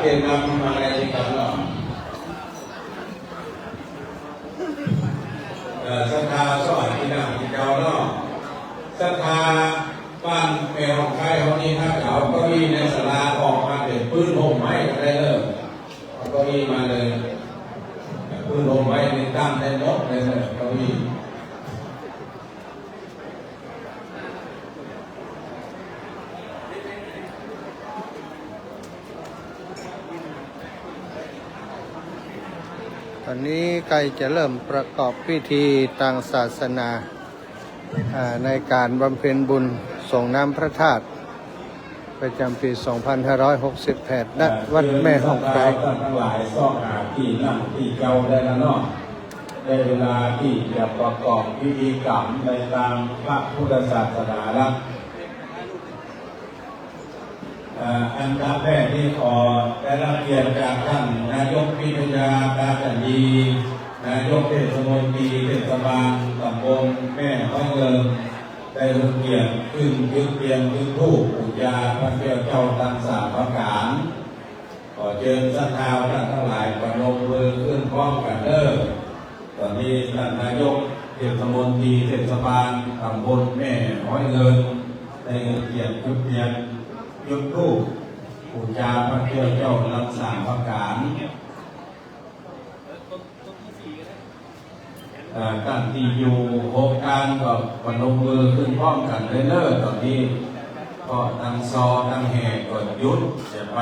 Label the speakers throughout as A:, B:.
A: เกณฑ์นำอะไรกันเนาะศรัทธาสอนที่นั่งที่เจ้าเนาะศรัทธาบ้านแม่ของใครเขานี่ถ้าเขาก็มีในศาลาออกมาเป็นปืนห่มไม้ก็ได้เลยเขาก็มีมาเลยปืนห่มไม้ในตั้งในนกเลยก็มี
B: ตอนนี้ใกล้จะเริ่มประกอบพิธีทางศาสนาในการบำเพ็ญบุญส่งน้ำพระธาตุประจำปี 2568 ณ วัดแม่ฮ่องไกล
A: ทั้งหลายซ่องหาที่นั่งที่เจ้าได้แล้วเนาะในเวลาที่จะประกอบพิธีกรรมในตามพระพุทธศาสนาละอันดับแรกที่ขอได้รับเกียรติจากท่านนายกพิทยาตาจันดีนายกเทศมนตรีเทศบาลตำบลแม่ห้องเลิงได้รับเกียรติขึ้นยึดเตียนยึดทูปปูชาพระเจ้าตันสาพระการขอเชิญศรัทธาท่านทั้งหลายประนมมือขึ้นพร้อมกันเด้อตอนนี้ท่านนายกเทศมนตรีเทศบาลตำบลแม่ห้องเลิงได้เกียรติยึดเตียนยุดรูปปูชาพระเจ้ารักษาพระการการที่อยู่โครงการกับปนมมือขึ้นพร้อมกันเรื่อยๆตอนนี้ก็ตั้งซอตั้งแห่ก่อนยุดจะไป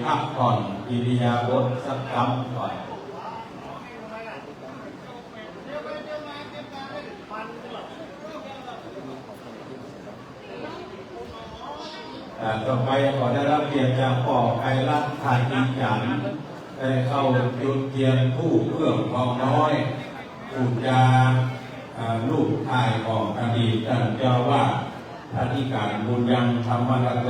A: พักผ่อนอิริยาบถสักคำก่อนต่อไปขอได้รับเกียรติจากพ่อไพรัตน์ถ่ายอินจันทร์ได้เข้าจุดเทียนผู้เพื่อเบาน้อยปูชาลูกชายของอดีตท่านเจ้าวาดอธิการบุญยังธรรมรโต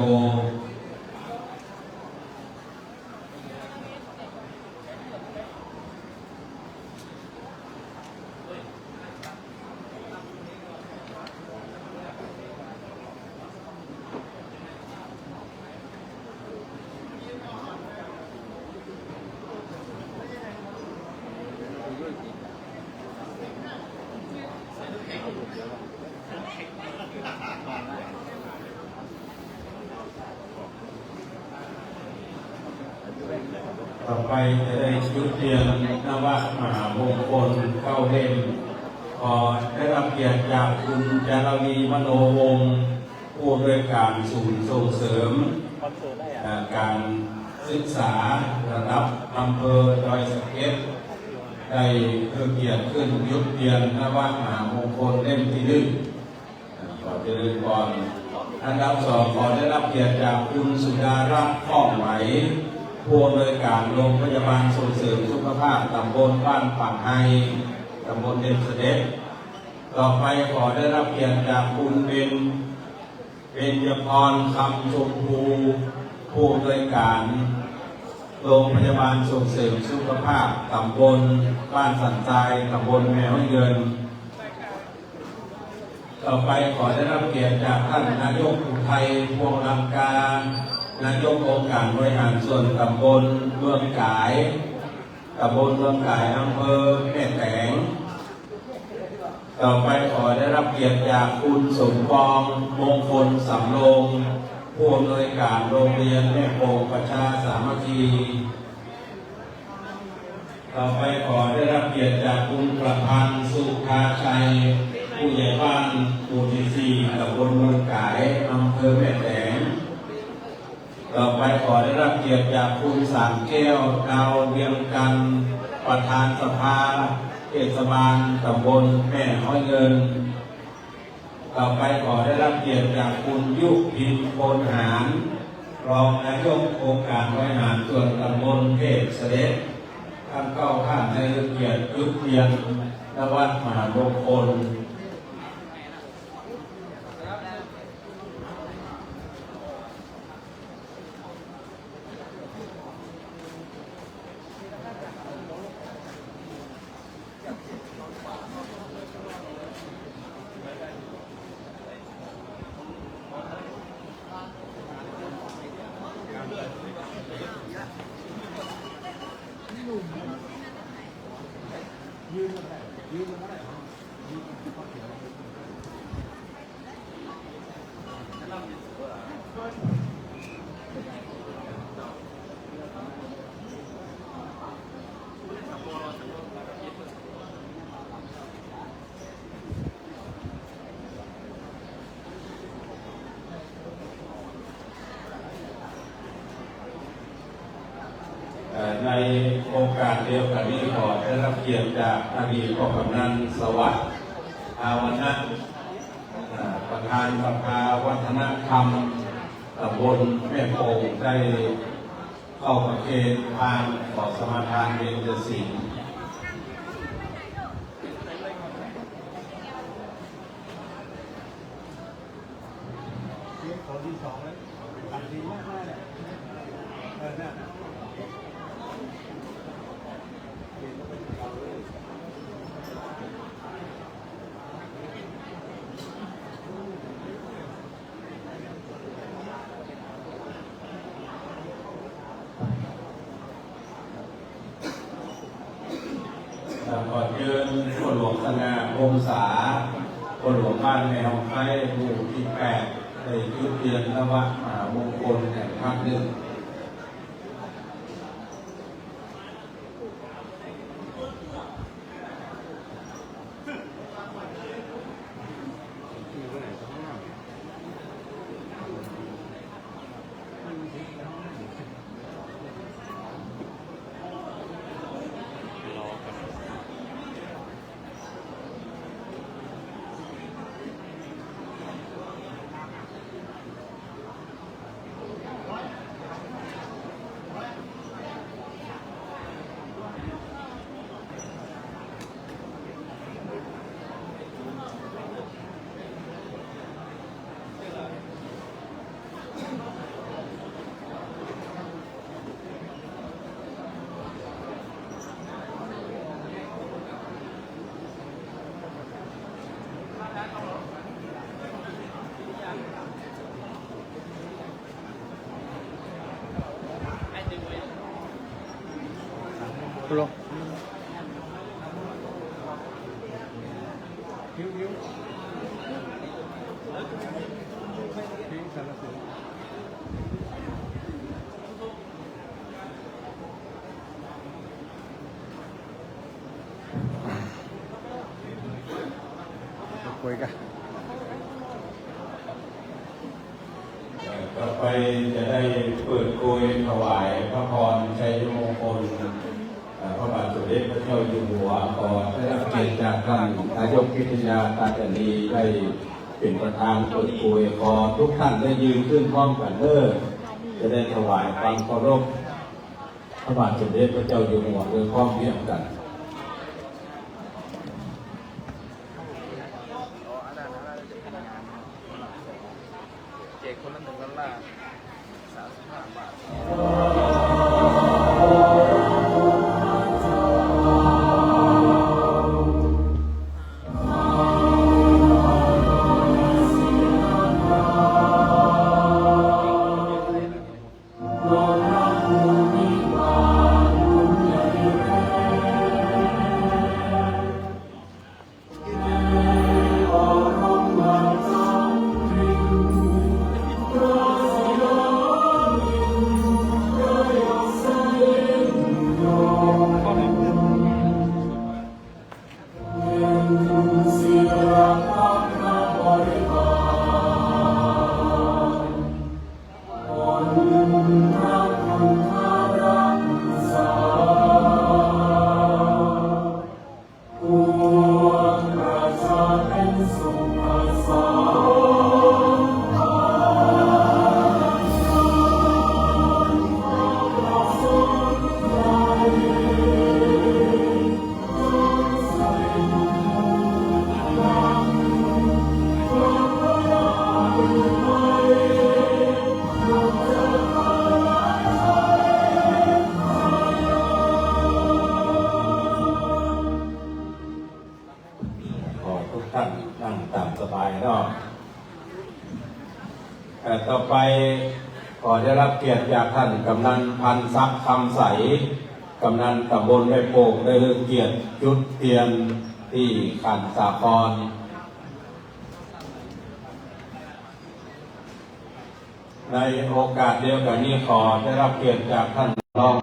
A: ต่อไปจะได้ยุติยนนวมหามงคลเข้าเล่มขอได้รับเกียรติจากคุณจารวีมโนวงศ์ผู้อำนวยการศูนย์ส่งเสริมการศึกษาระดับอำเภอดอยสะเก็ดได้เพื่อเกียรติขึ้นยุติยนนวมหามงคลเล่มที่1ขอเจริญพรอันดับ2ขอได้รับเกียรติจากคุณสุดารัตน์ข้องไหมผู้อำนวยการโรงพยาบาลส่งเสริมสุขภาพตำบลบ้านฝั่งไฮตำบลเดชเสด็จต่อไปขอได้รับเกียรติจากคุณเบญจพรคำชมพูผู้อำนวยการโรงพยาบาลส่งเสริมสุขภาพตำบลบ้านสันทรายตำบลแมวเงินต่อไปขอได้รับเกียรติจากท่านนายกอุทัยพวงลังการนายกองค์การบริหารส่วนตำบลเมืองกายอำเภอแม่แตงต่อไปขอได้รับเกียรติจากคุณสมปองมงคลสำโรงผู้อำนวยการโรงเรียนแม่โป่งประชาสามัคคีต่อไปขอได้รับเกียรติจากคุณประพันธ์สุภาชัยผู้ใหญ่บ้านหมู่ที่4ตำบลเมืองกายอำเภอแม่แตงต่อไปขอได้รับเกียรติจากคุณสารแก้วดาวเวียงกันประธานสภาเทศบาลตำบลแม่ห้อยเงินต่อไปขอได้รับเกียรติจากคุณยุพินโพนหารรองนายกองค์การบริหารส่วนตำบลเทพเสด็จท่านเข้าข้างในเกียรติยุทธเทียนนวัดมหามงคล
B: ข
A: ในโอกาสเดียวกันนี้ขอได้รับเกียรติจากอดีตผู้กำนันสวัสดิ์อาวนะประธานสภาวัฒนธรรมตำบลแม่โป่งได้เข้าประเคนทางขอสมาทานเบญจศีล
B: คนที่สองแล้วตัดดีมากเลยเนี่ย
A: ก่อนยืนคนหลวงสง่าองศาคนหลวงบ้านแมวไข่หมู่ที่8ในจุดเทียนนวะมหามงคลแห่งภาคหนึ่ง
B: ลงคุยกัน
A: ต่อไปจะได้เปิดโกยถวายพระพรชัยมงคลพระบาทสมเด็จพระเจ้าอยู่หัวขอได้รับเกียรติจากท่านนายกพิทยาตาจันดีได้เป็นประธานเปิดโกยขอทุกท่านได้ยืนขึ้นพร้อมกันเด้อจะได้ถวายความเคารพพระบาทสมเด็จพระเจ้าอยู่หัวโดยพร้อมเพรียงกัน
C: เจกคนละ$1 35 บา
A: ต่อไปขอได้รับเกียรติจากท่านกำนันพันศักดิ์คำใส กำนันตำบลแม่โป่งได้เริ่มเกียรติจุดเทียนที่ขันสาครในโอกาสเดียวกันนี้ขอได้รับเกียรติจากท่านรอง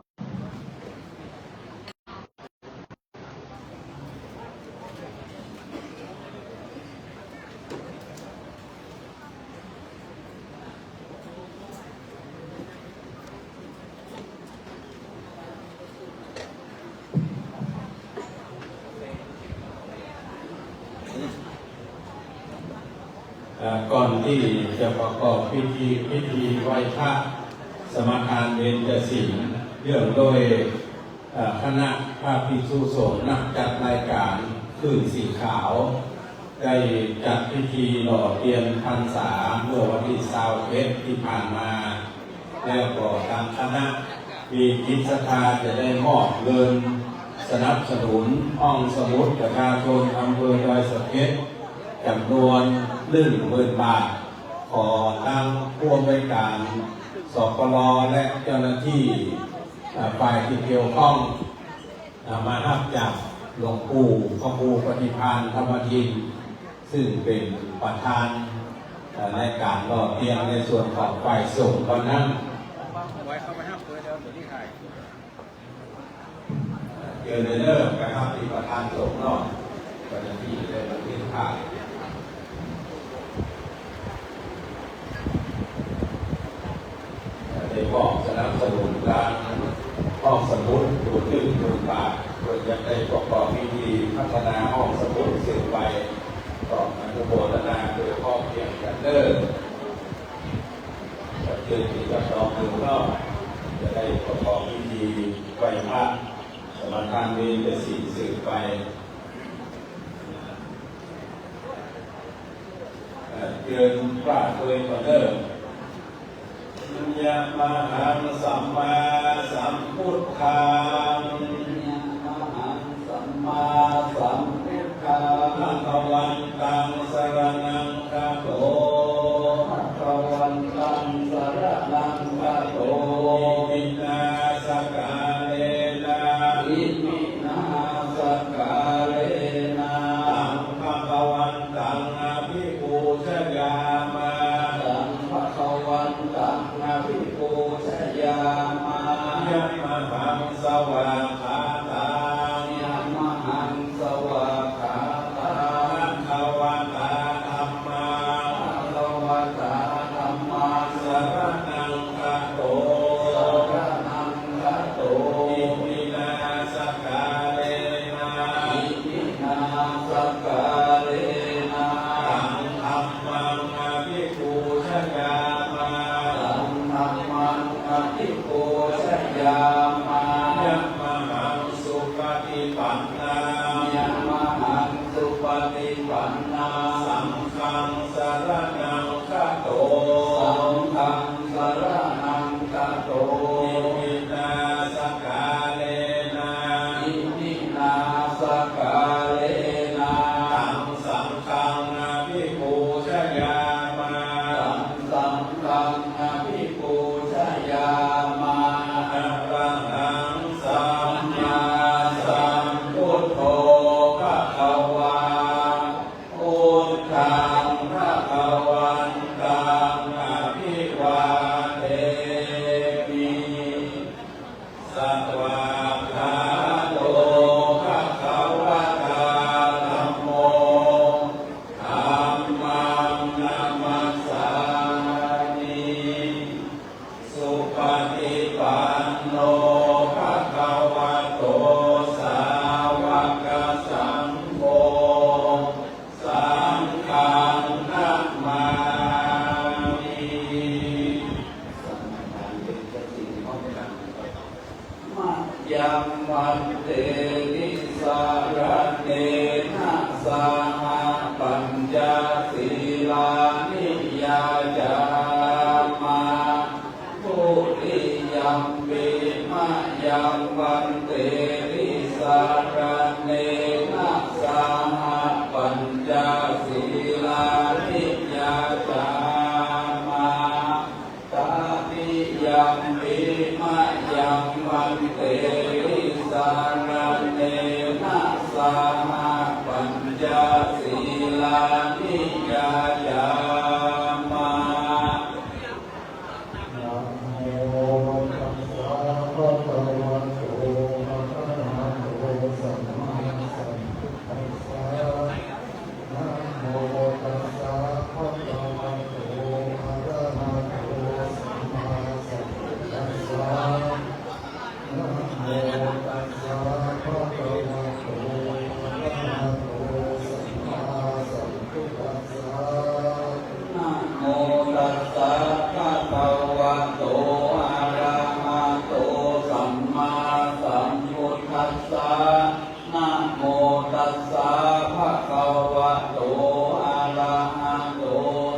A: ก่อนที่จะประกอบพิธีไหว้พระสมทานเบญจศีลเรื่องโดยคณะพระภิกษุสงฆ์นักจัดรายการคลื่นสีขาวได้จัดพิธีหล่อเทียนพรรษาเมื่อวันที่21ที่ผ่านมาแล้วก็ทางคณะมีจิตศรัทธาจะได้มอบเงินสนับสนุนห้องสมุดประชาชนอำเภอดอยสะเก็ดจำนวน10,000 บาทขอตั้งผู้อำนวยการสปล.และเจ้าหน้าที่ฝ่ายที่เกี่ยวข้องมารับจากหลวงปู่พระครูปฏิภาณธรรมทินซึ่งเป็นประธานในการหล่อเทียนในส่วนของฝ่ายสงฆ์วันนั้นไว้เข้าไปห้ามเพื่อเดินที่ไทยเกิดในเริ่มไปห้ามที่ประธานสงฆ์นอกเจ้าหน้าที่ได้มาที่ไทยได้บอกสนับสนุนการห้องสมุดดู1,000 บาทเพื่อจะได้ประกอบพิธีพัฒนาห้องสมุดสืบไปต่ออนุโมทนาโดยพ่อเพียงกันเดินเจอที่กับน้องหนึ่งรอบจะได้ประกอบพิธีไหว้พระสมทานเบญจศีลสืบไปเกินพระเคยก่อนเดิมยะมหังสัมมาสัมพุทธังมหังสัมมาสัมพุทธังภะคะวันตังสรณังคัจโตภะคะวันตังสรณังคัจโตอิมินาสกาเลนะอิมินาสกาเลนะตังภะคะวันตังอภิปูชยามะตังภะคะวันตังอภิปูชยามะยะมหังสวากขาตังยะมหังสวากขาตังภะคะวะตาธัมมังภะคะวะตาธัมมังสรณังคัจโตสรณังคัจโตอิมินาสกาเลนะอิมินาสกาเลนะตังธัมมังอภิปูชยามะตังธัมมังอภิปูชยามะยะมหังสุปฏิปันนายะมหังสุปฏิปันนาสังฆังสรณังคัจโตสังฆังสรณังคัจโตอิมินาสกาเลนะอิมินาสกาเลนะตังสังฆังอภิปูชยามะตังสังฆังอภิปูชยามะอะระหังสัมมาสัมพุทโธภะคะวาพุทธังภะคะวันตังอภิวาเทมิสัตวาคาโตภะคะวะตาธัมโมธัมมังนัมมัสสามิสุปฏิปันโนภะคะวะโตสาวกสังโฆสังฆังนัมมามิมัจยัมมันเตนิสารเนนะสหปัญจศีลานิยาจามาปุริยัมปิมะยัมวันเตนิสารเนนะสหปัญจศีลานิยาจามาตาติยัมปิมะยัมวัน นเตวิสารเนนะสหปัญจศีลานิยายามะนะโมตัสสะภะคะวะโตอะระหะโตสัมมาสัมพุทธัสสะนะโมตัสสะภะคะวะโตอะระหะโตสัมมาสัมพุทธัสสะนะโมตัสสะภะคะวะโตอะระหะโตสัมมาสัมพุทธัสสะนะโมตัสสะภะคะวะโตอะระหะโตสัมมาสัมพุทธัสสะนะโมตัสสะภะคะวะโตอะระหะโต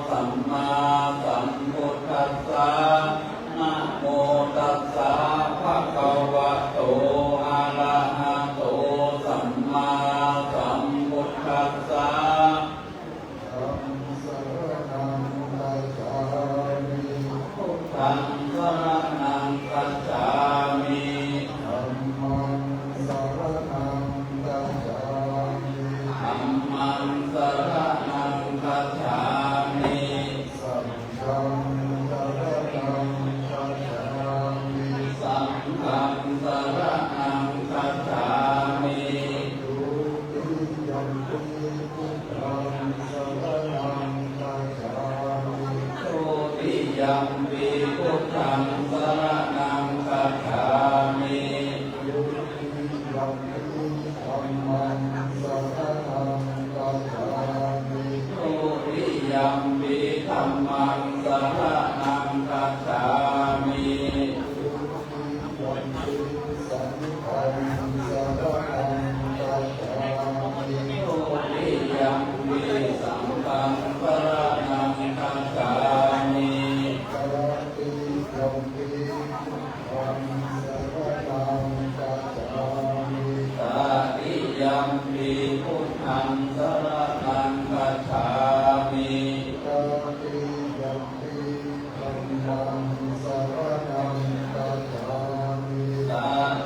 A: สัมมาสัมพุทธัสสะนะโมตัสสะภะคะวะโตอะระหะโตสัมมาสัมพุทธัสสะธัมมังสรณังคัจฉามิพุทธังสรณังคัจฉามิธัมมังสรณังคัจฉามิธัมมังสรณังคัจฉามิสังฆังสรณังคัจฉามิสังฆังสรณังคัจฉามิทุติยัมปิพุทธังสรณังคัจฉามิทุติยัมปิพุทธังสรณังคัจฉามิทุติยัมปิธัมมังสรณังคัจฉามิทุติยัมปิธัมมังสรณังคัจฉามิทุติยัมปิสังฆังสรณังคัจฉามิทุติยัมปิสังฆังสรณังคัจฉามิตติยัมปิพุทธังสรณังคัจฉามิตติยัมปิพุทธังสรณังคัจฉามิต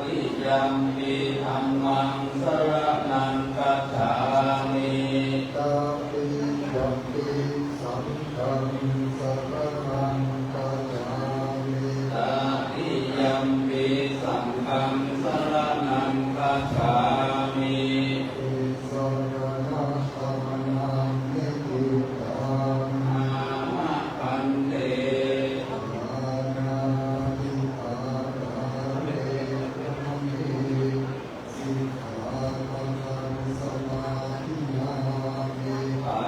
A: ติยัมปิธัมมังสรณังคัจฉามิตติยัมปิธัมมังสรณังคัจฉามิตติยัมปิสังฆังสรณังคัจฉามิตติยัมปิสังฆังสรณังคัจฉามิอิสรณะธรรมนังนิพุตังอามะพันเตอานาติปาตาเรธัมมิสิกขาปะทังสมาธิยามิปา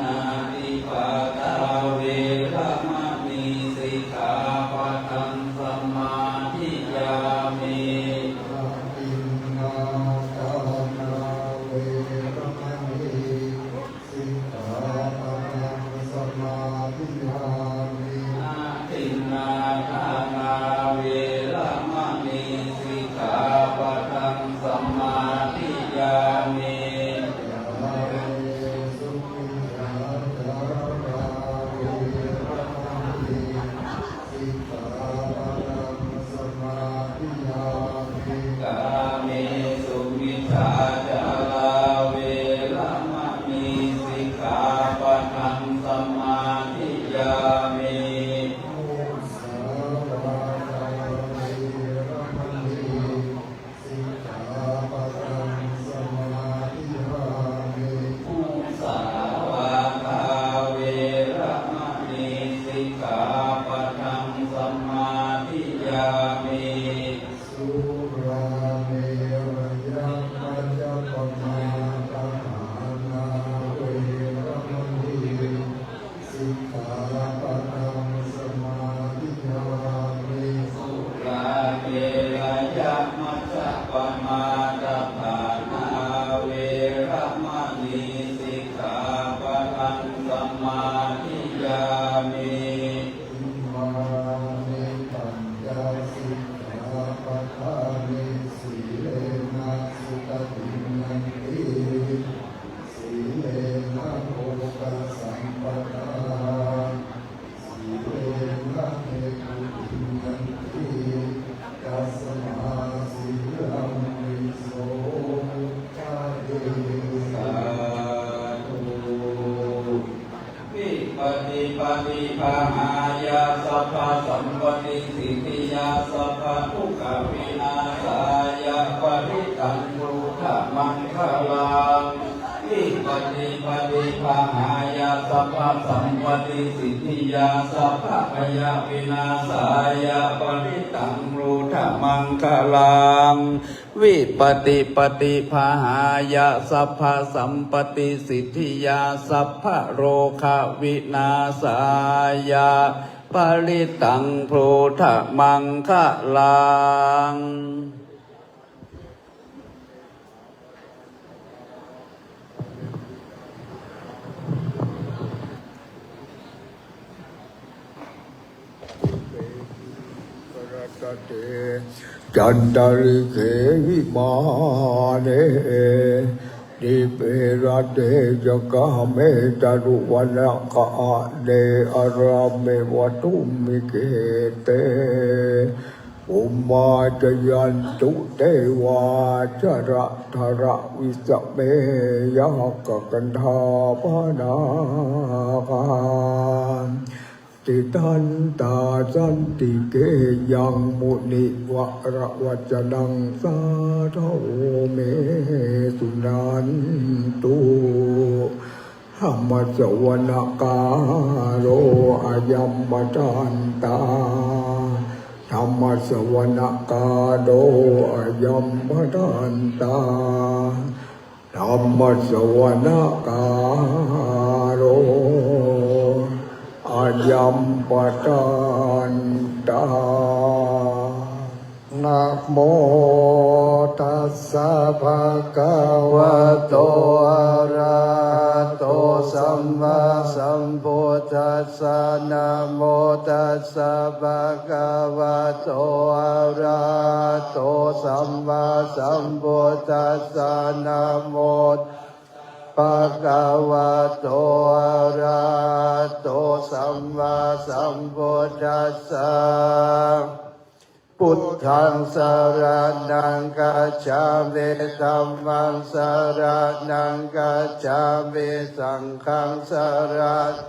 A: นาติปาตาเวระมะนิสิกขาปะทังสมาธิยามิอาทินนาทานาเวระมะนิสิกขาปะทังสมาธิยามิอาทินนาทานาเวระมะนิสิกขาปะทังสมาธิยามิยาเรสุขิยาจาราเวระมะนิสิกขาปะทังสมาธิยามิกาเมสุมิจฉาจาราเวระมะนิสิกขาปะทังสมาธิยามิมุสาวาทาเวระมะนิสิกขาปะทังสมาธิยามิมุสาวาทาเวระมะนิสิกขาปะทังสมาธิยามิสุราเมรยะมัจจปมาทฐานาเวระมะนิสิกขาปะทังสมาธิยามิสุราเมรยะมัจจปมาทฐานาเวระมะนิสิกขาปะทังสมาธิยามิอิมานิปัญจสิกขาปะทา วินาศายาปริตังปุถะมังคลังวิปฏิปฏิภาหายาสัพพะสัมปติสิทธิยาสัพพะพยาวินาศายาปริตังปุถะมังคลังวิปฏิปฏิภาหายาสัพพะสัมปติสิทธิยาสัพพะโรคะวินาศายาปริตังปุถะมังคลัง
D: จันตริเขวิมาเนดิเประเดจกะเมตรุวันกะเดอราเมวตุมิเกเตอุมาจยันตุเตวาจระธระวิสเมยกกันธาปนาคาติทันตาสันติเกยังมุนิวะระวัจนังสาธโอเมสุนันตุหัมมะสวนกาโรอายัมมะทันตาธรรมสวนกาโรอายัมมะทันตาธรรมสวนกาโรอายัมปทานตานะโมตัสสะภะคะวะโตอะระหะโตสัมมาสัมพุทธัสสะนะโมตัสสะภะคะวะโตอะระหะโตสัมมาสัมพุทธัสสะนะโมภะคะวะโตอะระหะโตสัมมาสัมพุทธัสสะพุทธังสรณังคัจฉามิธัมมังสรณังคัจฉามิสังฆังสร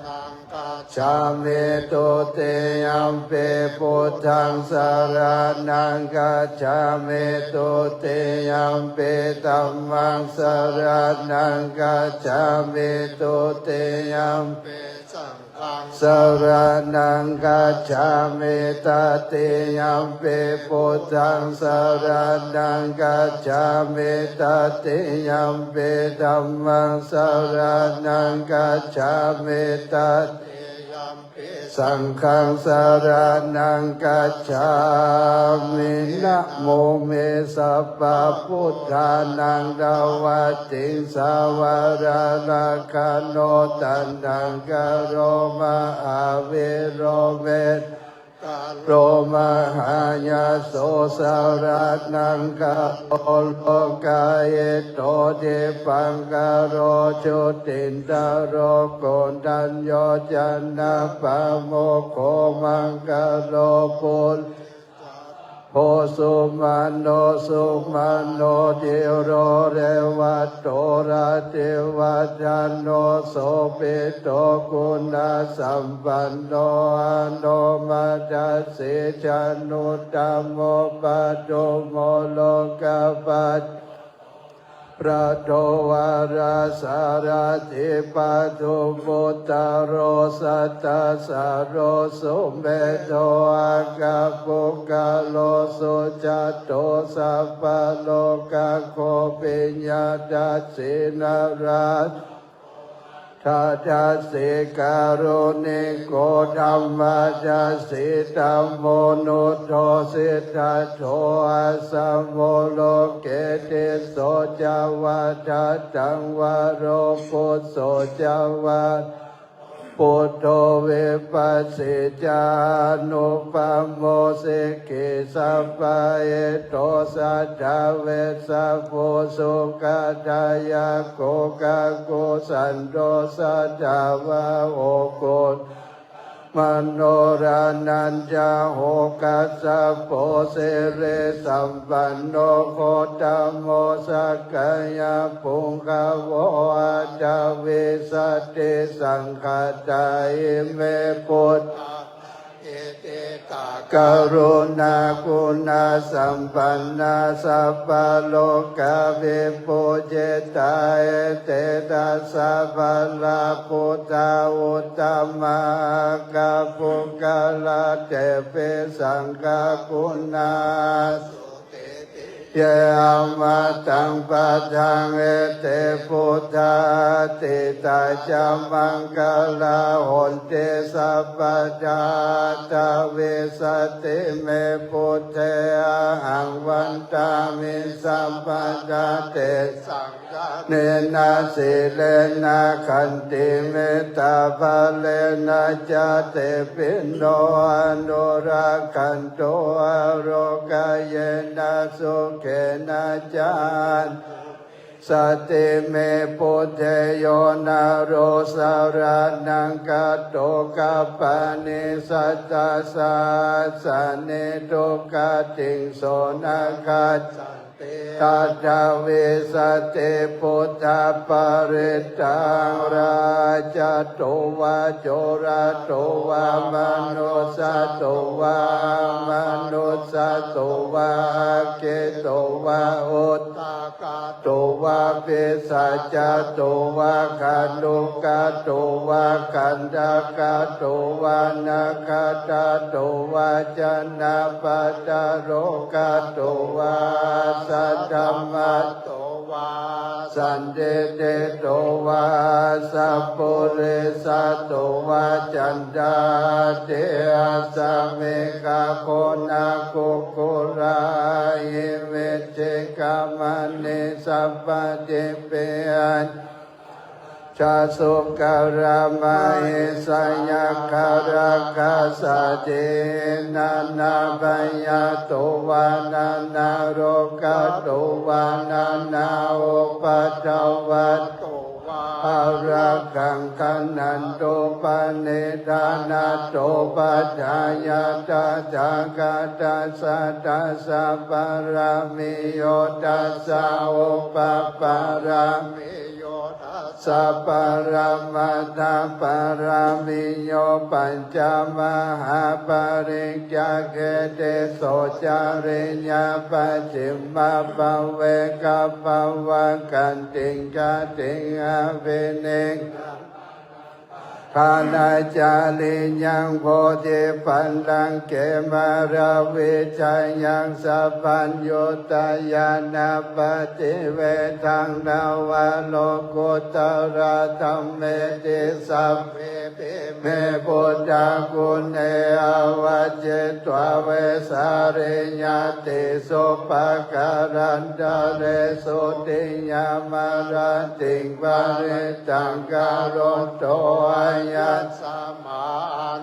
D: ณังคัจฉามิตุติยัมปิพุทธังสรณังคัจฉามิตุติยัมปิธัมมังสรณังคัจฉามิตุติยัมปิสรณังคัจฉามิตติยัมปิพุทธังสรณังคัจฉามิตติยัมปิธัมมังสรณังคัจฉามิตติยัมปิสังฆังสรณังคัจฉามินะโมเมสัพพะพุทธานังดาวัตติสาวรราคโนตันตังกโรมาอาเวโรเมตโรมหายาโสสารานังกะโอโลกายโตเดปังกะโรจุตินตาโรโกนัญโยจันนาปะโมโคมังกะโรปุลโพสุมาโนสุมาโนเทโรเรวัตโตระเทวัจโนโสปิโตกุณาสัมปันโนอโนมัจสิจานุตตโมปัจโจโมโลกปัจพระโตวาราสารติปัจจุบุตตโรสัตตสารโรสุเมโตอากาปุกาโลสุจัตโตสัพพะโลกาโคปิญญาตัสสินาราชทัตถะสิการุณิโกธัมมาจัสสิธัมโมนุตโตสิทธาโตอาสัมโมโลเกติโสจาวาทัตตังวาโรปุสโสจาวาปุตโตวิปัสสิจานุปัมโมสิกิสัพพะเอโตสัทธาเวสัพโพสุขตายาโกกะโกสันโตสัทธาวะโอโกมโนรานัญจาโหกัสสะโพเสเรสัมปันโนโคตโมสักกายปุงคโวอาจาวิสัตติสังฆตาอิเมปุตเอ กรุณาคุณาสัมปันนาสัพพะโลกาวิปุเจตาเตตัสสะภะละพุทธาอุตตมะกะปุกะละเตเปสังฆคุณาเยอามาตังปัจจังเอเตพุทธาติตาจามังคลาหนเตสัพพจาตาเวสติเมพุทเทหังวันตามิสัมปจาเตสังฆเนนะสิเลนะขันติเมตตาภะเลนะจาเตปิโนอนุรักขันโตอโรกายเยนะสุเขนะจานสติเมปุเทโยนาโรสารนังกัตโตกัปปานิสัตตาสัสสะเนตุกติงโสนาคัสตัตถเวสติพุทธปริตังราชโตวะโจระโตวะมนุสโตวะมนุสโตวะเกโตวะอุตตากาโตวะปิสัจจโตวะขันธุกาโตวะขันธกาโตวะนาคาตาโตวะจันนาปัตตโรกาโตวะสัทธัมมัตโตวาสันเดเตโตวาสัพพุเรสัตโตวาจันดาเตอาสเมกาโคนาโกโกราเยเวเจกามันเนสัพพะเจเปอันชาสุการามาเอสยาคาราคาสะเจนานาบัญญาโตวานานาโรกาโตวานานาโอปัตตวัตโตวาอารักขังขันนันโตปเนธานาโตปัจจายาตาจากาตัสสะตัสสะปารามิโยตัสสะโอปปารามิสัพพะรามัตถะปารามิโยปัญจมหาปริญญาเกเตโสจาริญาปัจฉิมปะเวกัปปะวะกันติงกติงอภิเนกคานาจาริยังโพธิปันดังเกมาราวิจัยยังสัพพัญญุตยานาปฏิเวทังนาวาโลกุตระธัมเมติสัพเพปิเมพุทธากุณเนอวัจเจตวะเวสาริญาติสุปการันตะเรสุติยามาราติงปาริตังการุโตยัสสะมา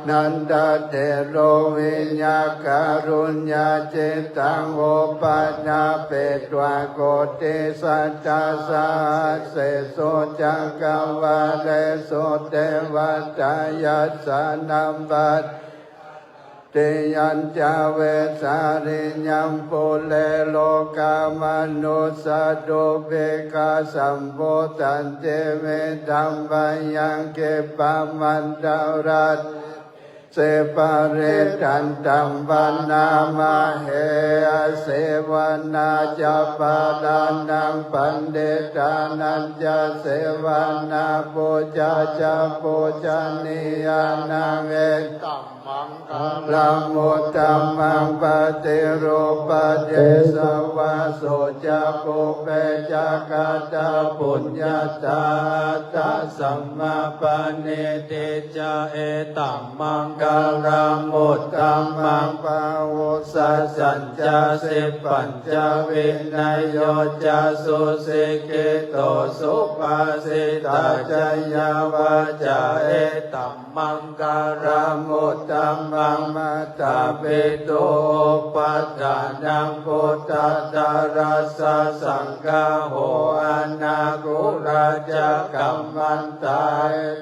D: นันตเตโรวิญญาการุญญาจิตังโอปัญญาเปตวะโกติสัจจสาเสโสจังกวาเลโสเทวตายัสสะนัมบัตเตยัญจาเวสาริญัมปุเลโลกามนุสสตุเบกาสัมโพธันเตเมธัมปัญญังเกปะมันตารัตเสปะเรตันตัมปันนามาเหเสวนาจะปะดานังปันเดตานันจะเสวนาปุจาจะปุจานิยานังเอตัมมังคะลังมุตตัมมังปฏิรูปเจสวะโสจะปุเปจากาตาปุญญาตาตัสสัมมาปเนติจาเอตัมมังกาลังมุตตัมมังปะโวสัสสัญจาสิปัญจวินัยโยจาสุสิกิโตสุปาสิตาจยาวาจาเอตัมมังกาลังมุตตัมมังมัตตาปิโตปัฏฐานังพุทธัตตรัสสะสังฆาโหอนาคุราชกัมมันตา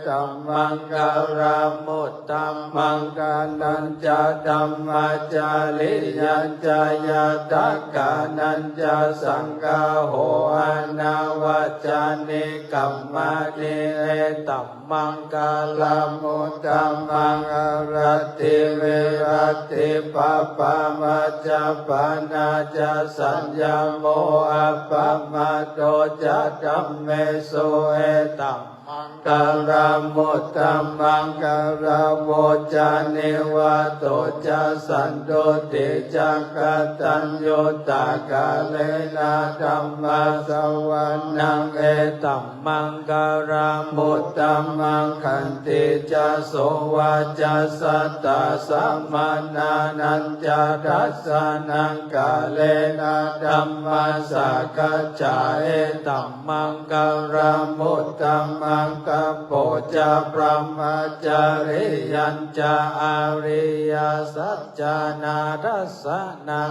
D: ธัมมังกาลังมุตตัมมังกานันจะธัมมาจาริยัญจายาตักกานันจะสังฆาโหอนาวาจานิกัมมานิเอตัมมังกาลังมุตตัมมังอร ติวิรัติปะปะมัจจปานาจะสัญญาโมอะปะมะโตจะธัมเมสุเอตัมมังการามุตตัมมังการาโวจานิวะโตจะสันโดติจักตัญโยตากาเลนะธัมมาสวรนังเอตัมมังการามุตตัมมังขันติจะโสวาจะสัตตาสัมมานานันจะรัสสานังกาเลนะธัมมาสกัจจาเอตัมมังการามุตตัมมังกัปโปจะพระมจาริยัญจะอาริยสัจจานาทัสสะนา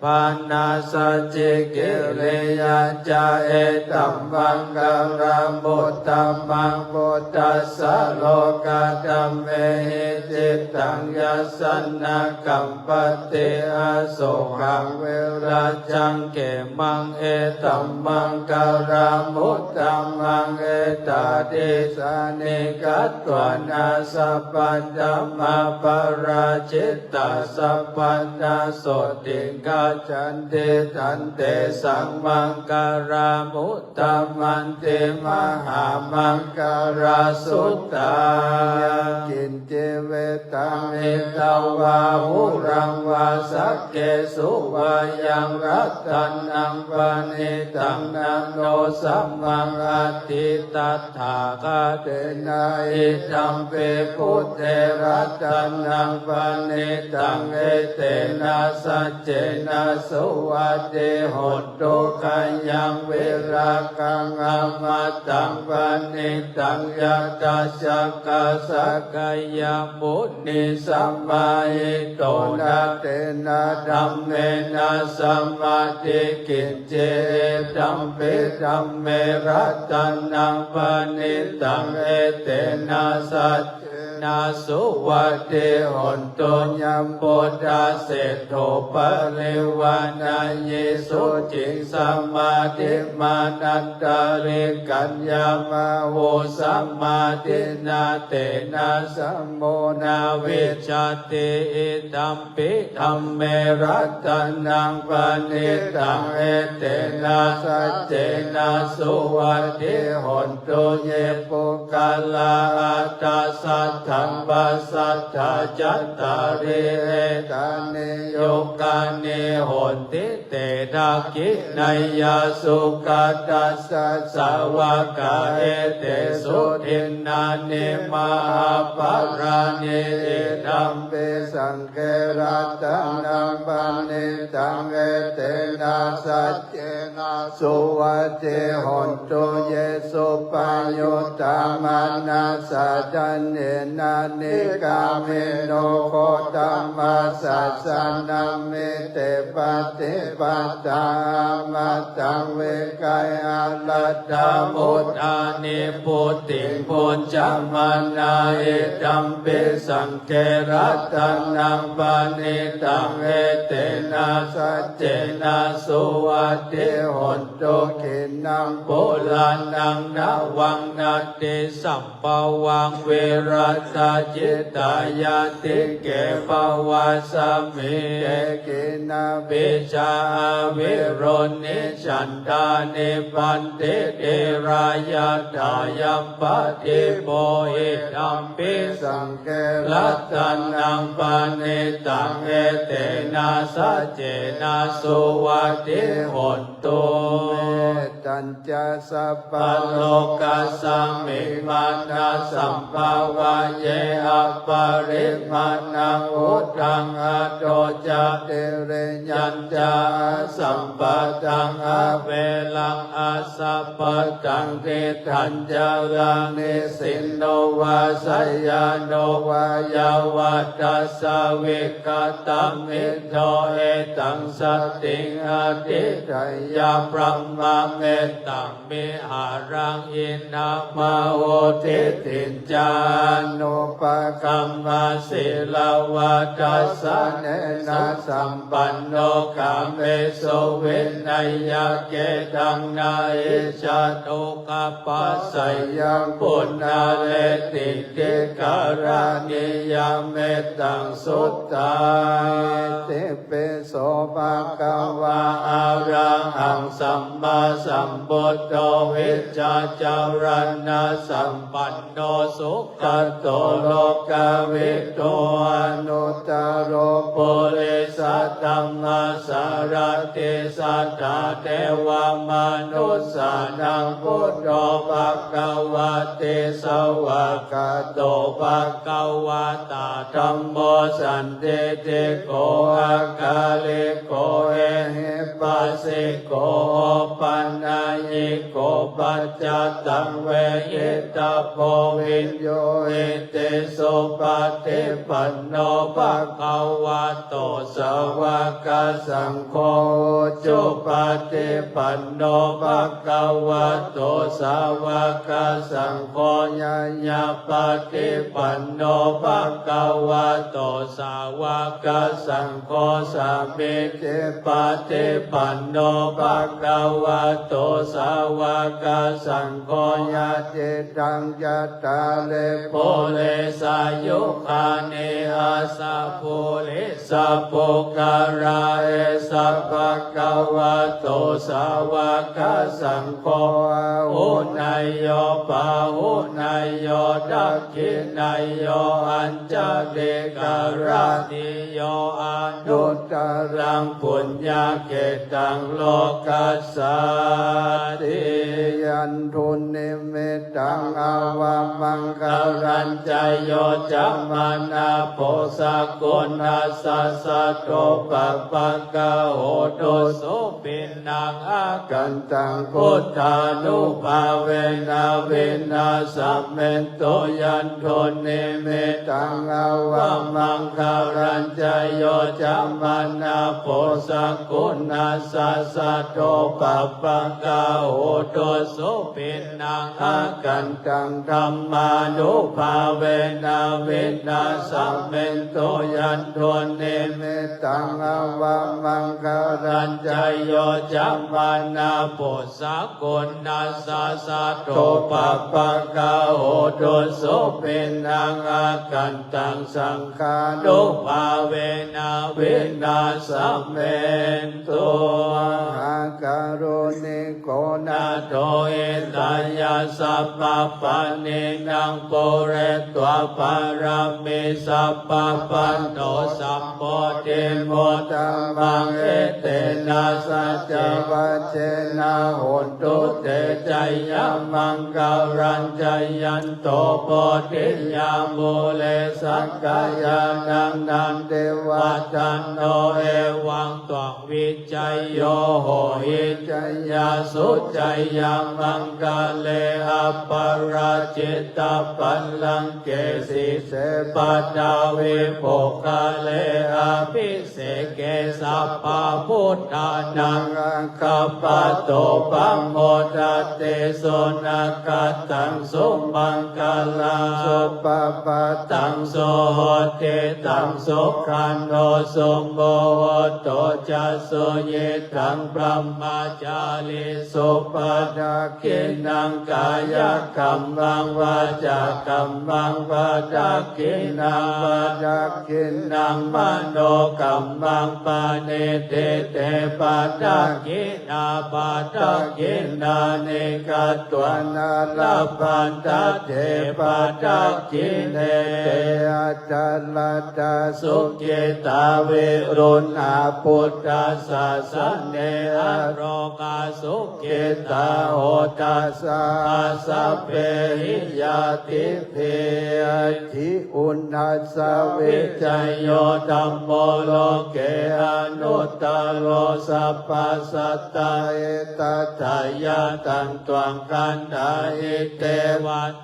D: ปานาสจิกิริยัญจะเอตัมมังการามุตตัมมังพุทธัสสะโลกธัมเมหิจิตตังยัสสนะกัมปติอาโสหังเวราจังเกมังเอตัมมังการามุตตัมมังเอตาติสานิกัตตวนาสัพพันธมาปราชิตตาสัพพันธโสติกัจฉันติตันเตสังมังการามุตตัมมันติมหามังการาสุตตากินเจเวตังเอตาวาหุรังวาสักเกสุวายังรัตตันนังปานิตังนังโนสัมมังอติตัตถาคเตนะอิตัมเปพุทเทรัตตันนังปานิตังเอเตนะสัจเจนะสุวัตเตโหตุขันยังเวรากังอมตังปานิตังยะตัสสะกะสะกายมุนิสัมมาหิโตนะเตนะธัมเมนะสัมมาทิกิจเจธัมเปธัมเมรัตตันนังปานิตังเอเตนะสัจนาสุวัตเตหนตุยัมโพธาเสโทปะเรวานาเยสุจิสัมมาทิมานันตาริกัญญามาโหสัมมาทินาเตนะสัมโมนาวิชาติอิตัมปิธัมเมรัตตันนังปานิตังเอเตนะสัจเจนะสุวัตเตหนตุเยปุกาลาอัตตาสัทธัมปัสสัทธาจัตตาริเอตานิโยกานิโหติเตทักขินัยยาสุขัตตัสสะสาวกาเอเตสุทินนานิมหาปารานิธัมเปสังเกรัตตังนังปานิตังเอเตนะสัจเจนะสุวัตเตหนตุเยสุปายุตตามานาสัจจันเนนานิกาเมโนโคตัมมาสัสสะนามิเตปฏิปัตตามัตตังเวกายอาลัตตามุตตานิพุติพุญจมานาเอตัมเปสังเกรัตตังนังปานิตังเอเตนะสัจเจนะสุวัตเตหนตุขินังปุลานังนาวังนาติสัมปวังเวรัสจิตายาติเกปวาสมิเอกินาปิชาวิโรนิฉันทานิปันติเตรายาทายัมปติโพหิตัมปิสังเกรัตตันนังปานิตังเอเตนะสัจเจนะสุวัตติหนตุตัญจสัพพะโลกัสสมิมานาสัมภาวะเยอปาริมาณังอุทังอโตจะเตเรยัญจาสัมปะตังอเวลังอาสัพพะตังเทธัญจารังนิสินโนวาสยานโนวายาวัตตสวิกตัมมิโทเอตังสติงอติทยาพระมะเม
C: ตังเมหารังอินนามาโหติตินจานุปกัมมาศิลาวัตัสสะเนนะสัมปันโนกาเมโสเวนยะเกตังนาอิจตุกปัสสยังปุณณาเลติเกการานิยเมตังสุตตาติเปโสภะคะวะอะระหังสัมมาสัมพุทโธวิชชาจารณะสัมปันโนสุขโตโลกวิโตอนุตตโรปุริสัตตัมมาสารติสัทธาเทวมนุสสานังพุทโธภคะวะเตสวากาโตภคะวะตาธัมโมสันติติโกอาคาลิโกเอหิปัสสิโกปัญญญิโกปัจจตังเวหิตาโพวิญโยเอเตโสปฏิปันโนภะคะวะโตสาวกสังโฆจุปฏิปันโนภะคะวะโตสาวกสังโฆญาญาปฏิปันโนภะคะวะโตสาวกสังโฆสัมมิเจปฏิปันโนภะคะวะโตสาวกสังโฆญาเจตังยัตตาเลโพเลสายุคาเนอาสาโพเลสาโพการาเอสัพพะคะวะโตสาวกสังโฆอุนายโยปาหุนายโยดักขินายโยอัญจเดการานิโยอนุตตรังปุญญาเกตังโลกัสสาติยันทุนนิมิตังอาวามังคารัญจโยจัมมานาโพสกุณาสัสสะโตปะปะกะโหโตโสปินังอากันตังพุทธานุภาเวนะเวนะสัมเมนโตยันทุนนิมิตังอาวามังคารัญจโยจัมมานาโพสกุณาสัสสะโตปะปะกะโหโตโสปินังอากันตังธัมมานุภาเวนะเวนะสัมเมนโตยันทุนนิมิตังอาวามังคารัญจโยจัมมานาโพสกุณาสัสสะโตปะปะกะโหโตโสปินังอากันตังสังฆานุภาเวนะเวนะสัมเมนโตอาการุณิโกนาโตเอตายาสัพพะปะเนนังโปเรตัวปารามิสัพพะปันโตสัมโพธิโมตัมมังเอเตนะสัจจวัจเจนะโหนตุเตจยมังการัญจยันโตโพธิยาโมเลสักกายานังนันเทวัตันโนเอวังตวังวิจัยโยโหหิจยาสุจยามังกาเลอปราจิตตปัลลังเกสิเสปัตตาวิโภคาเลอภิเสเกสัพพะพุทธานังคัปปะโตปัมโมทัตเตโสนาคตังสุมังคลาสุปปะตังโสโหเตตังสุขันโนสุโมโหโตจัสสุเยตังพระมจาริสุปดาคินังกายกัมมังวาจากัมมังวาดาคินังวาดาคินังมโนกัมมังปาเนเตเตปาดาคินาปาดาคินาเนกัตตวนาลาปันตเทปาดาคิเนเตอาจาลตาสุเกตาเวรุณาพุทธศาสเนอโรกาสุเกตาโหตัสสะสัพเพหิยาติเพทิอุณัสสะวิจัยโยธัมโมโลเกอนุตตโรสัพพสัตตาเอตัตถยาตันตวังกันดาอิเตวัต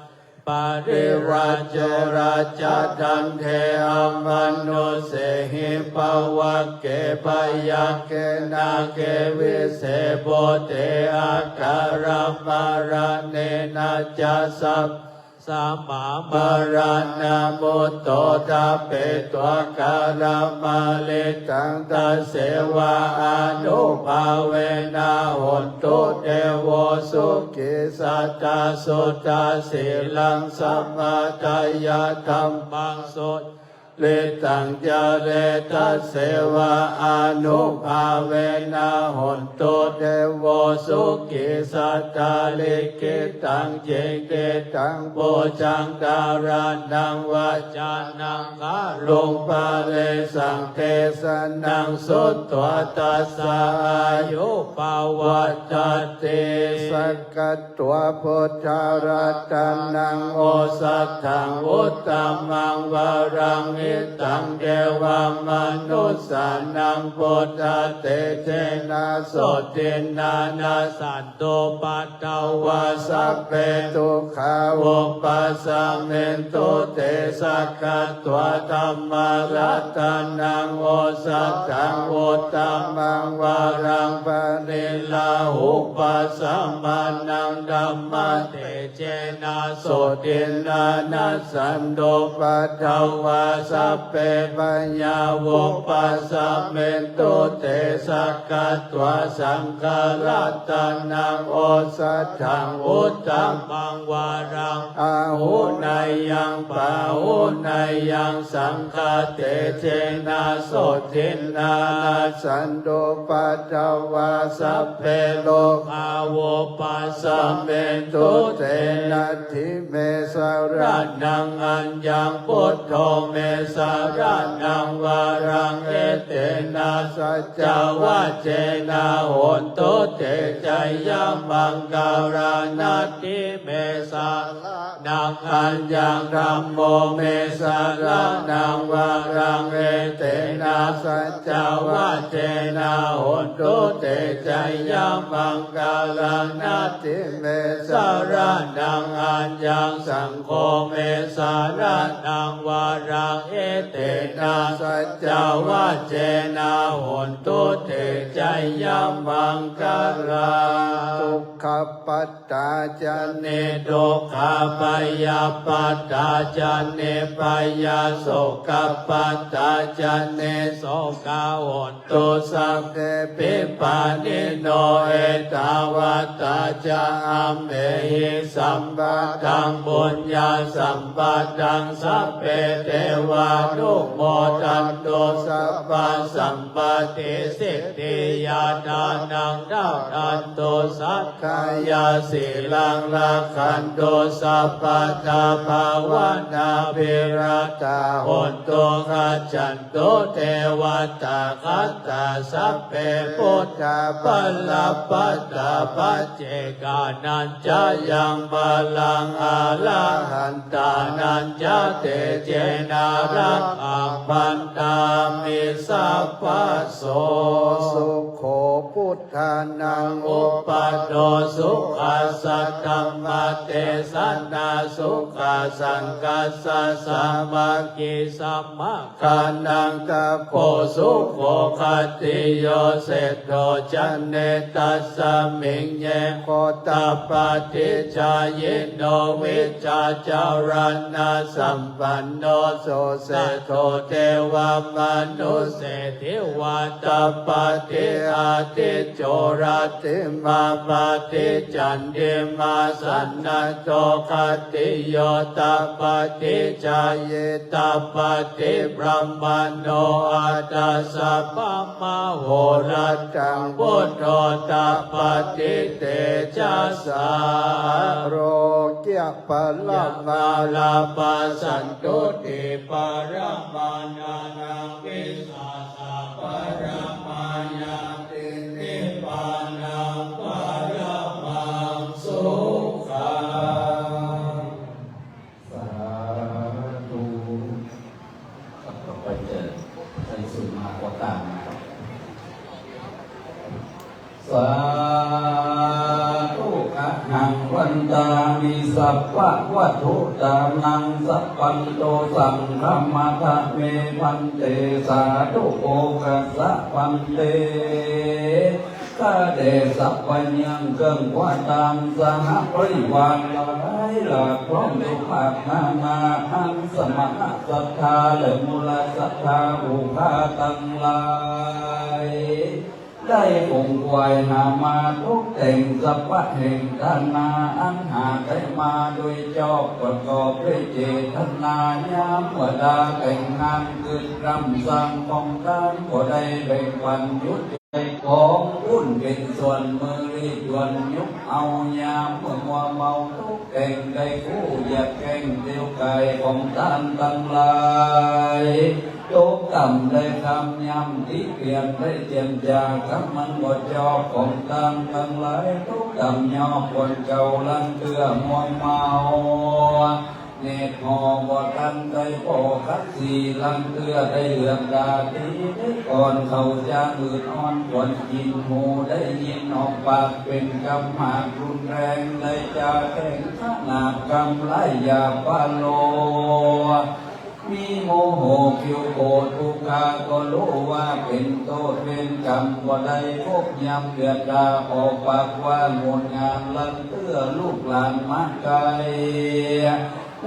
C: ปาริราชราชดันเทอมนุเสหิปวะเกปยาเกนาเกวิเศโบเตอาการมาราเนนะจัสสัพสัมมามารานามุตโตตาเปตัวการมาลิตังตัสเสวะอนุภาเวนะหนตุเทโวสุขิสัตตาสุตตาสีลังสัมมาทายาธัมมังสุตเลตังจาเรตัสเสวะอนุภาเวนะหนตุเทโวสุขิสัตตาลิกิตังเจเกตังโบจังการานังวาจานังคารุงปาเลสังเทสนังสุตตวตัสสะอายุปวัตตติสักกัตตัวพุทธารัตนังโอสัตถังอุตตมังวรังอิตังเทวมนุสสานังพุทธเตเจนะโสตินานาสันโตปัตตวาสัพเพทุกขาวุปัสสะเมนโตเตสักขะตัวธัมมารัตนังโอสัตถังอุตตมังวารังปณิลาหุปัสสะมานังธัมมเตเจนะโสตินานาสันโตปัตตวาสัพเพปัญญาวุปัสสะเมนโตเตสักขะตัวสังฆรัตนังโอสัตถังอุตตมังวารังอาหุนายยังปาหุนายยังสังฆเตเจนะโสตินานาสันโดปัตตวาสัพเพโลกาวุปัสสะเมนโตเตนะทิเมสารนังอัญญังพุทโธเมสารนังวารังเอเตนะสัจจวะเจนะโหนโตเตจยมังการานาติเมสานังอัญญังธัมโมเมสารนังวารังเอเตนะสัจจวะเจนะโหนโตเตจยมังการานาติเมสารนังอัญญังสังโฆเมสารนังวารังเอเตนะสัจจวะเจนะโหนตุเตจยมังการาทุกขปัตตาจันเนทุกขปยาปัตตาจันเนปยาโสกปัตตาจันเนโสกาโหนตุสัพเพปิปานิโนเอตาวาตาจามเมหิสัมปะทังบุญญาสัมปะทังสัพเพเทวานุโมทันโตสัพพสัมปติสิทธิยาทานังดาทันโตสัพพายาสีลังลาคันโตสัพพตาภาวนาภิรัตาหนโตขัจจันโตเทวตาคัตตาสัพเพพุทธาปัลลปัตตาปัจเจกานันจายังบาลังอาลาหันตานันจาเตเจนารักอังปันตามิสัพพโสสุโขพุทธานังอุปัฏโตสุขัสสะธัมมเตสันนาสุขัสสังกัสสะสามัคคีสัมมาคานังกัปโปสุโขคัตติโยเสตโตจันเนตัสสะมิงเยโคตปาติจายโนวิจาจารันนาสัมปันโนโสเสโทเทวมนุเสทิวาตปาติอาติโจรติมาปาติจันติมาสันนโตคัตติโยตปาติจายตปาติบรมโนอาตัสสะปะมะโหรัตังพุทโธตปาติเตจัสสะโรเกียปะละมาลาปัสสันตุติปะระมานานังวิสาสะปะระมายังตินิพพานังปะระมังสุขังสาธุ
E: ต่อไปจะใช้สุดมากกว่าตามนะครับสาธุอะหังโอ วันตามิสัพพะวัตถุตานังสัพพันโตสังฆมัทะเมพันเตสาธุโอกัสสะพันเตข้าเดสัพพัญญังเกิงกว่าตามสหปริวารหลายหลากพร้อมด้วยภาคนานาอันสมณศรัทธาและมูลศรัทธาอุปาตั้งหลายได้คงควายหามาทุกแต่งสัพพะแห่งทานาอันหาได้มาโดยชอบประกอบด้วยเจตนายามเมื่อดาแต่งงานเกิดรำสร้างของการก็ได้แบ่งปันยุติของบุญเป็นส่วนมือรีดวนยุกเอายามเมื่อมัวเมาทุกแต่งได้คู่อยากแก่งเดียวไก่ของท่านทั้งหลายโยกต่ำได้คำย้ำที่เปลี่ยนได้เจียมจาคำมันบ่จอของท่านทั้งหลายทุกต่ำย่อคนเก่าลันเตือมัวเมาเนตหอบทันได้พอคัดสีลังเตือได้เหลืองดาดีได้ก่อนเขาจะมืดอ่อนควรกินหูได้ยินออกปากเป็นกำหากรุนแรงได้จะแข่งขนาดกำไล่ยาปาโลมีโมโหคิวโกรธทุกขาก็รู้ว่าเป็นโทษเป็นกรรมว่าได้พบยำเดือดดาออกปากว่างดงามลันเตื้อลูกหลานมาไกล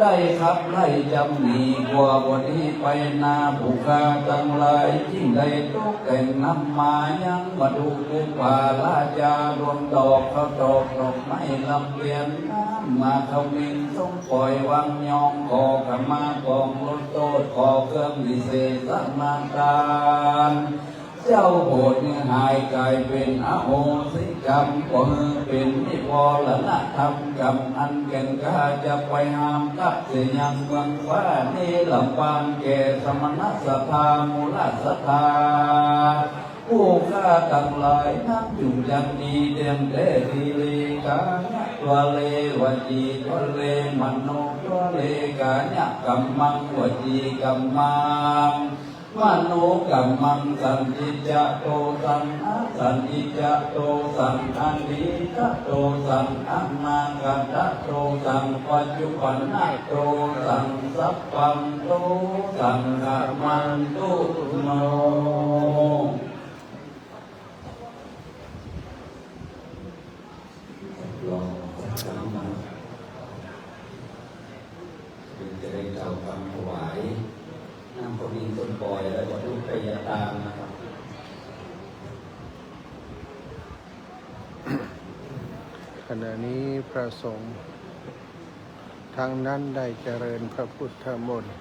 E: ได้ขับไล่จำหนีกว่าบนี้ไปนาบุคาตั้งหลายยิ่งได้ตกแต่งน้ำมายังมาดูกุป่าลาจารวมดอกเขาดอกดอกไม้ลำเลียนน้ำมาเขามินส่งปล่อยวังยองขอขมากองลดโทษขอเครื่องวิเศษสักนาการเจ้าโหดหายกลายเป็นอโหสิกรรมก็เป็นนิพพานธรรมกรรมอันแก่นกาจะไปห้ามกัดเสียยังเมืองฟ้านี่ลำปางแก่สมณศรัทธามูลศรัทธาผู้ข้าทั้งหลายนับอยู่ยันดีเดียมเดรีลีกาตัวเลวจีตัวเลมโนตัวเลกาญกัมมังวจีกัมมังมโนกัมมังสันติจะโตสันอาสันติจะโตสันอันติจะโตสันอนาคตโตสันปัจจุบันโตสันสัพพันโตสันกามันตุโนลองสักครั้งเป็นจะได้กล่าวคำถวายน้ำพระบินต้นปล่อยและวัตถุพยาตามนะครับ
B: ขณะนี้พระสงฆ์ทั้งนั้นได้เจริญพระพุทธมนต์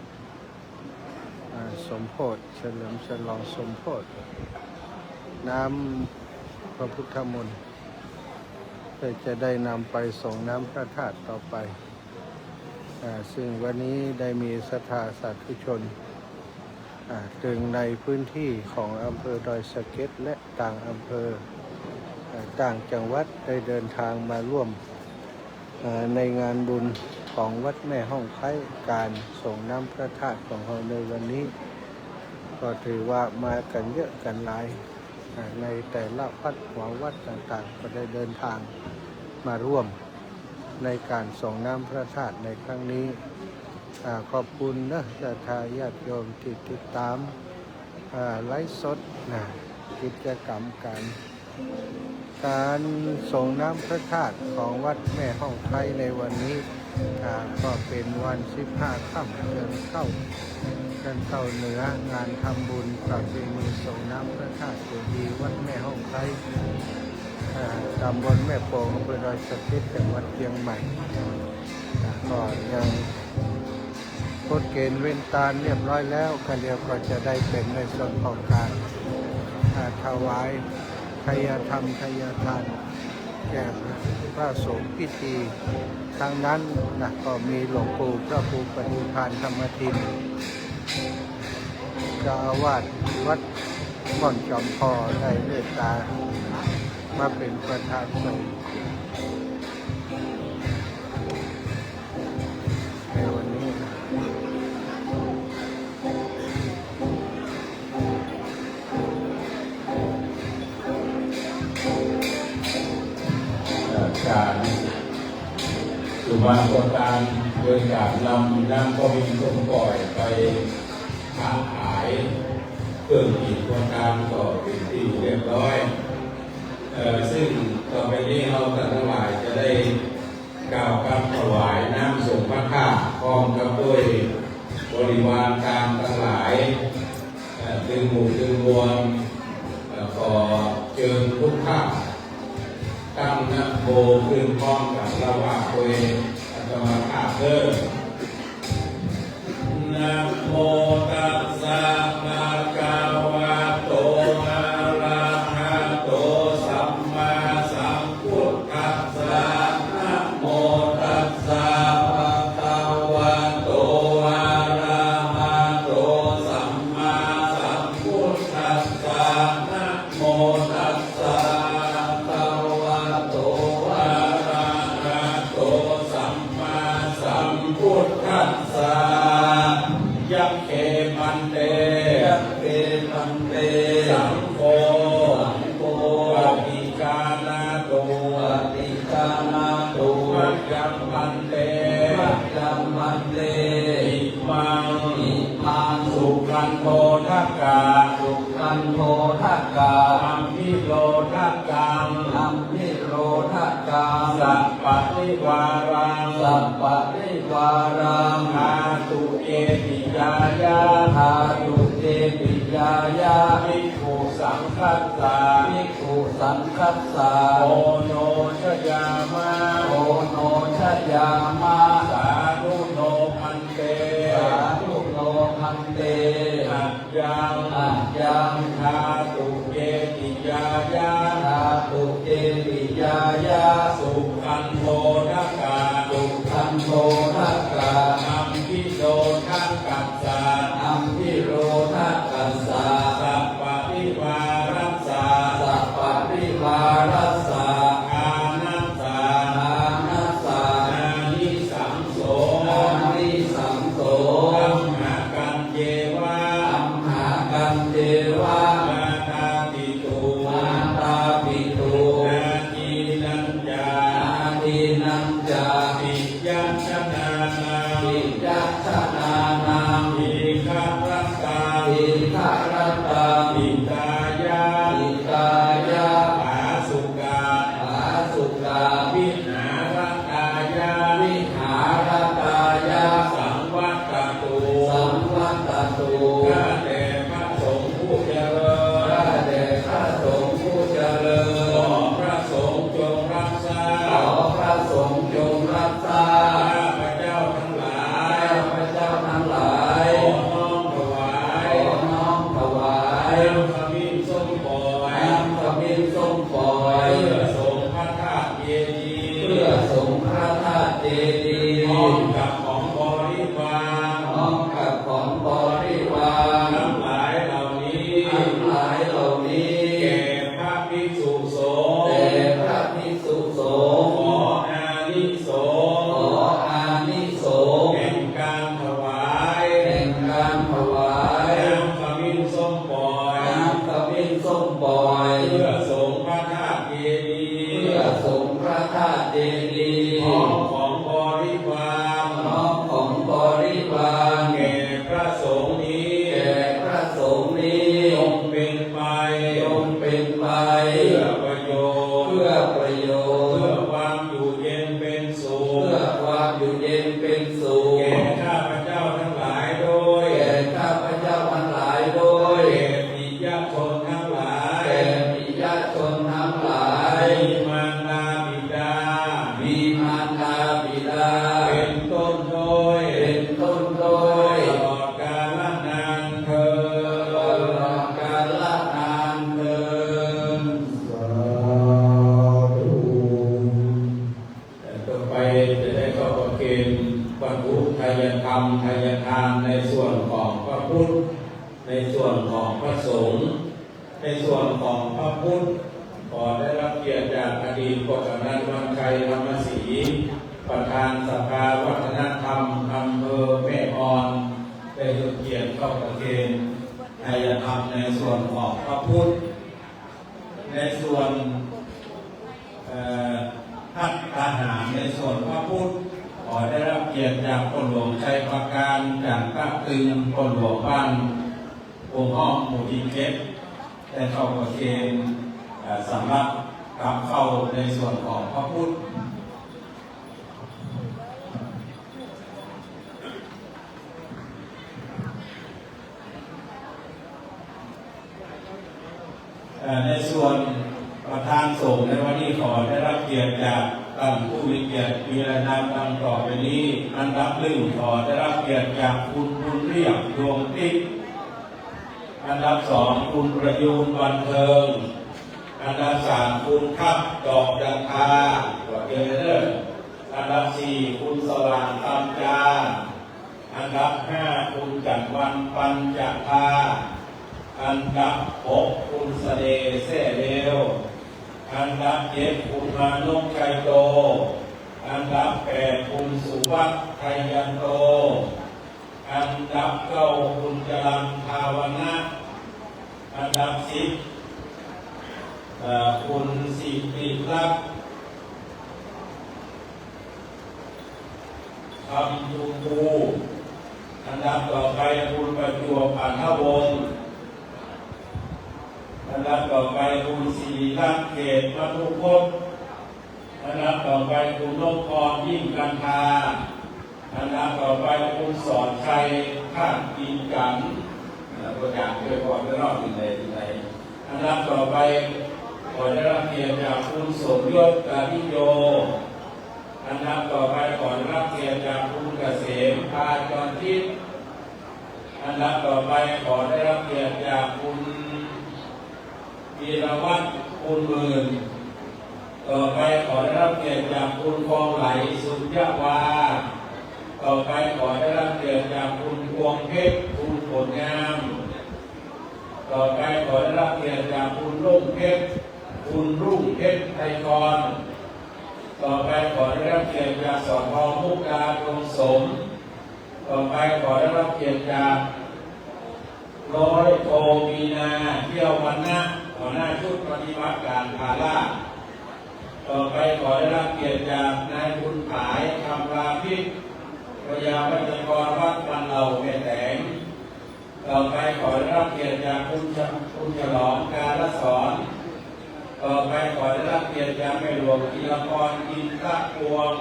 B: สมโภชเฉลิมฉลองสมโภชน้ำพระพุทธมนต์เพื่อจะได้นำไปส่งน้ำพระธาตุต่อไปซึ่งวันนี้ได้มีศรัทธาสาธุชนถึงในพื้นที่ของอำเภอดอยสะเก็ดและต่างอำเภอต่างจังหวัดได้เดินทางมาร่วมในงานบุญของวัดแม่ห้องไคร้การส่งน้ำพระธาตุของเราในวันนี้ก็ถือว่ามากันเยอะกันหลายในแต่ละวัดหัววัดต่างๆก็ได้เดินทางมาร่วมในการส่งน้ำพระธาตุในครั้งนี้ขอบคุณนะศรัทธาญาติโยมที่ติดตามไลฟ์สดกิจกรรมการส่งน้ำพระธาตุของวัดแม่ห้องไคร้ในวันนี้ก็เป็นวัน15 ค่ำเดือนเข้าเหนืองานทำบุญประเพณีส่งน้ำพระธาตุเจดีย์วัดแม่ห้องไคร้ตำบลแม่โป่งอำเภอดอยสะเก็ดจังหวัดเชียงใหม่ก็ยังกฎเกณฑ์เว้นตาลเรียบร้อยแล้วก็เดี๋ยวก็จะได้เป็นในส่วนของการถวายทายธรรมทายทานแก่พระสงฆ์พิธีทั้งนั้นก็มีหลวงปู่พระครูปฏิภาณธรรมทินเจ้าอาวาสวัดม่อนจอมพอได้เมตตามาเป็นประธานสงฆ์ในวันนี้
A: การ สุภาพสตารโดยการนำน้ำก็มีส่งปล่อยไปค้าขายเครื่องกินตัวการก็เป็นที่เรียบร้อยซึ่งต่อไปนี้เราทั้งหลายจะได้กล่าวคำถวายน้ำส่งพระข้าพร้อมกับด้วยบริวารกลางทั้งหลายดึงหมู่ดึงมวลขอเชิญทุกท่านตั้งนะโมขึ้นพร้อมกับเราว่าโดยอาตมาภาพเด้อนะโมตัสสะภะคะวะโตอะระหะโตสัมมาสัมพุทธัสสะนะโมตัสสะภะคะวะโตอะระหะโตสัมมาสัมพุทธัสสะนะโมตัสสะภะคะวะโตอะระหะโตสัมมาสัมพุทธัสสะยัคเขพันเตยัคเขพันเตสังโฆสังโฆปฏิกานาตุปฏิกานาตุมัจยัมพันเตมัจยัมพันเตอิมังอิมังสุขันโธทักกาสุขันโธทักกาอัมพิโลทักกังอัมพิโลทักกังสัพปะริวารังสัพปะริวารังหาตุเอปิยายาหาตุเอปิยายาภิกขุสังคัสสะภิกขุสังคัสสะโอโนชยามะโอโนชยามะสาธุโนพันเตสาธุโนพันเตอัจยังอัจยังหาตุเอปิยายาหาตุเอปิยายาสุขันโธทักกาสุขันโธทักกาอัมพิโลทักกัสสะอัมพิโลทักกัสสะสัพปะริวารัสสะสัพปะริวารัสสะอานัสสะอานัสสะอานิสังโสอานิสังโสอัมหากันเจวะอัมหากันเจวะมาตาปิตุมาตาปิตุนาทีนันจานาทีนันจาปิยัญชนะนาปิยัญชนะนาอิฆารัตตาอิฆารัตตาอิตายาอิตายาผาสุกาผาสุกาวิหารตายาวิหารตายาสังวัตตุสังวัตตุข้าแต่พระสงฆ์ผู้เจริญข้าแต่พระสงฆ์ผู้เจริญขอพระสงฆ์จงรักษาขอพระสงฆ์จงรักษาข้าพระเจ้าทั้งหลายข้าพระเจ้าทั้งหลายขอน้อมถวายขอน้อมถวายน้ำขมิ้นส้มปล่อยน้ำขมิ้นส้มปล่อยเพื่อสงฆ์พระธาตุเจดีย์เพื่อสงฆ์พระธาตุเจดีย์พร้อมกับของบริวารพร้อมกับของบริวารทั้งหลายเหล่านี้ทั้งหลายเหล่านี้แก่พระภิกษุสงฆ์แก่พระภิกษุสงฆ์ขออานิสงส์ขออานิสงส์แห่งการถวายแห่งการถวายน้ำขมิ้นส้มปล่อยน้ำขมิ้นส้มปล่อยเพื่อสงฆ์พระธาตุเจดีย์เพื่อสงฆ์พระธาตุเจดีย์พร้อมของบริวารพร้อมของบริวารแก่พระสงฆ์นี้แก่พระสงฆ์นี้จงเป็นไปจงเป็นไปเพื่อประโยชน์เพื่อประโยชน์เพื่อความอยู่เย็นเป็นสุขเพื่อความอยู่เย็นเป็นสุขแก่ข้าพเจ้าทั้งหลายโดยแก่ข้าพเจ้าทั้งหลายโดยแก่ปิยชนทั้งหลายแก่ปิยชนทั้งหลายมีมารดาบิดามีมารดาบิดาเป็นต้นโดยเป็นต้นโดยตลอดกาลนานเถิดตลอดกาลนานเถิด
D: สาธุ
A: ต่อไปจะได้เข้าประเคนบรรลุทายธรรมทายทานในส่วนของพระพุทธในส่วนของพระสงฆ์ในส่วนของพระพุทธขอได้รับเกียรติจากอดีตกฎนันวันชัยธรรมศรีประธานสภาวัฒนธรรมอำเภอแม่ออนได้รับเกียรติเข้าประเคนทายธรรมในส่วนของพระพุทธในส่วน ทหารในส่วนพระพุทธ อได้รับเกียรติจากพ่อหลวงชัยประการจากภาคตึงพ่อหลวงบ้านองค์ห้องหมู่ที่เก็บได้เข้าประเคนสำหรับกลับเข้าในส่วนของพระพุทธในส่วนประธานสงฆ์ในวันนี้ขอได้รับเกียรติจากท่านผู้มีเกียรติมีรายนามดังต่อไปนี้อันดับหนึ่งขอได้รับเกียรติจากคุณบุญเรียบดวงทิพย์อันดับสองคุณประยูนวันเทิงอันดับสามคุณทับดอกยันทาตัวเกเรอันดับสี่คุณสว่างตำจาอันดับห้าคุณจันวันปัญจภาอันดับหกคุณเสน่ห์เสเลวอันดับเจ็ดคุณมานุไกโตอันดับแปดคุณสุวัฒน์ไทยันโตอันดับเก้าคุณจรัญภาวนะอันดับสิบคุณสิริลักษณ์คำยูปูอันดับต่อไปคุณประจวบอันทวงศ์อันดับต่อไปคุณศิริลักษณ์เขตมัทุพจน์อันดับต่อไปคุณนพพรยิ่งกันทาอันดับต่อไปคุณสอนชัยข้างกินกันตัวอย่างเพื่อความไม่รอดที่ไหนอันดับต่อไปขอได้รับเกียรติจากคุณสมยศกาธิโยอันดับต่อไปขอได้รับเกียรติจากคุณเกษมพาจรทิพย์อันดับต่อไปขอได้รับเกียรติจากคุณวีรวัฒน์คุณหมื่นต่อไปขอได้รับเกียรติจากคุณคลองไหลสุญญวาต่อไปขอได้รับเกียรติจากคุณพวงเพชรคุณผลงามต่อไปขอได้รับเกียรติจากคุณรุ่งเพชรคุณรุ่งเพชรไทยกรต่อไปขอได้รับเกียรติจากสอนทองมุกดาดวงสมต่อไปขอได้รับเกียรติจากร้อยโทมีนาเที่ยววันนะหัวหน้าชุดปฏิบัติการภาราต่อไปขอได้รับเกียรติจากนายบุญผายคำราพิษพยาวัจกรวัดวันเหล่าแม่แตงต่อไปขอได้รับเกียรติจากคุณฉลองการละสอนต่อไปขอได้รับเกียรติจากแม่หลวงธีรพรอินทรพวง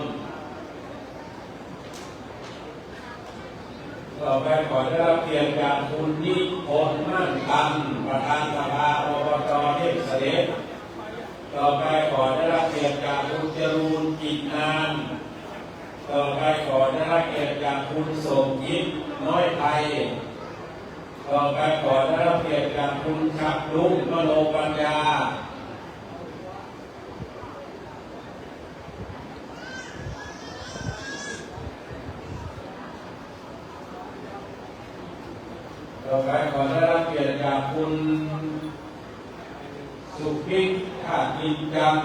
A: ต่อไปขอได้รับเกียรติจากคุณนิพนธ์มั่นคำประธานสภาอบจ.เทพเสด็จต่อไปขอได้รับเกียรติจากคุณจรูนกิจนานต่อไปขอได้รับเกียรติจากคุณสมยิตน้อยไทยต่อไปขอได้รับเกียรติจากคุณขับลุงมโนปัญญาต่อไปขอได้รับเกียรติจากคุณสุพิษขาดอินจัน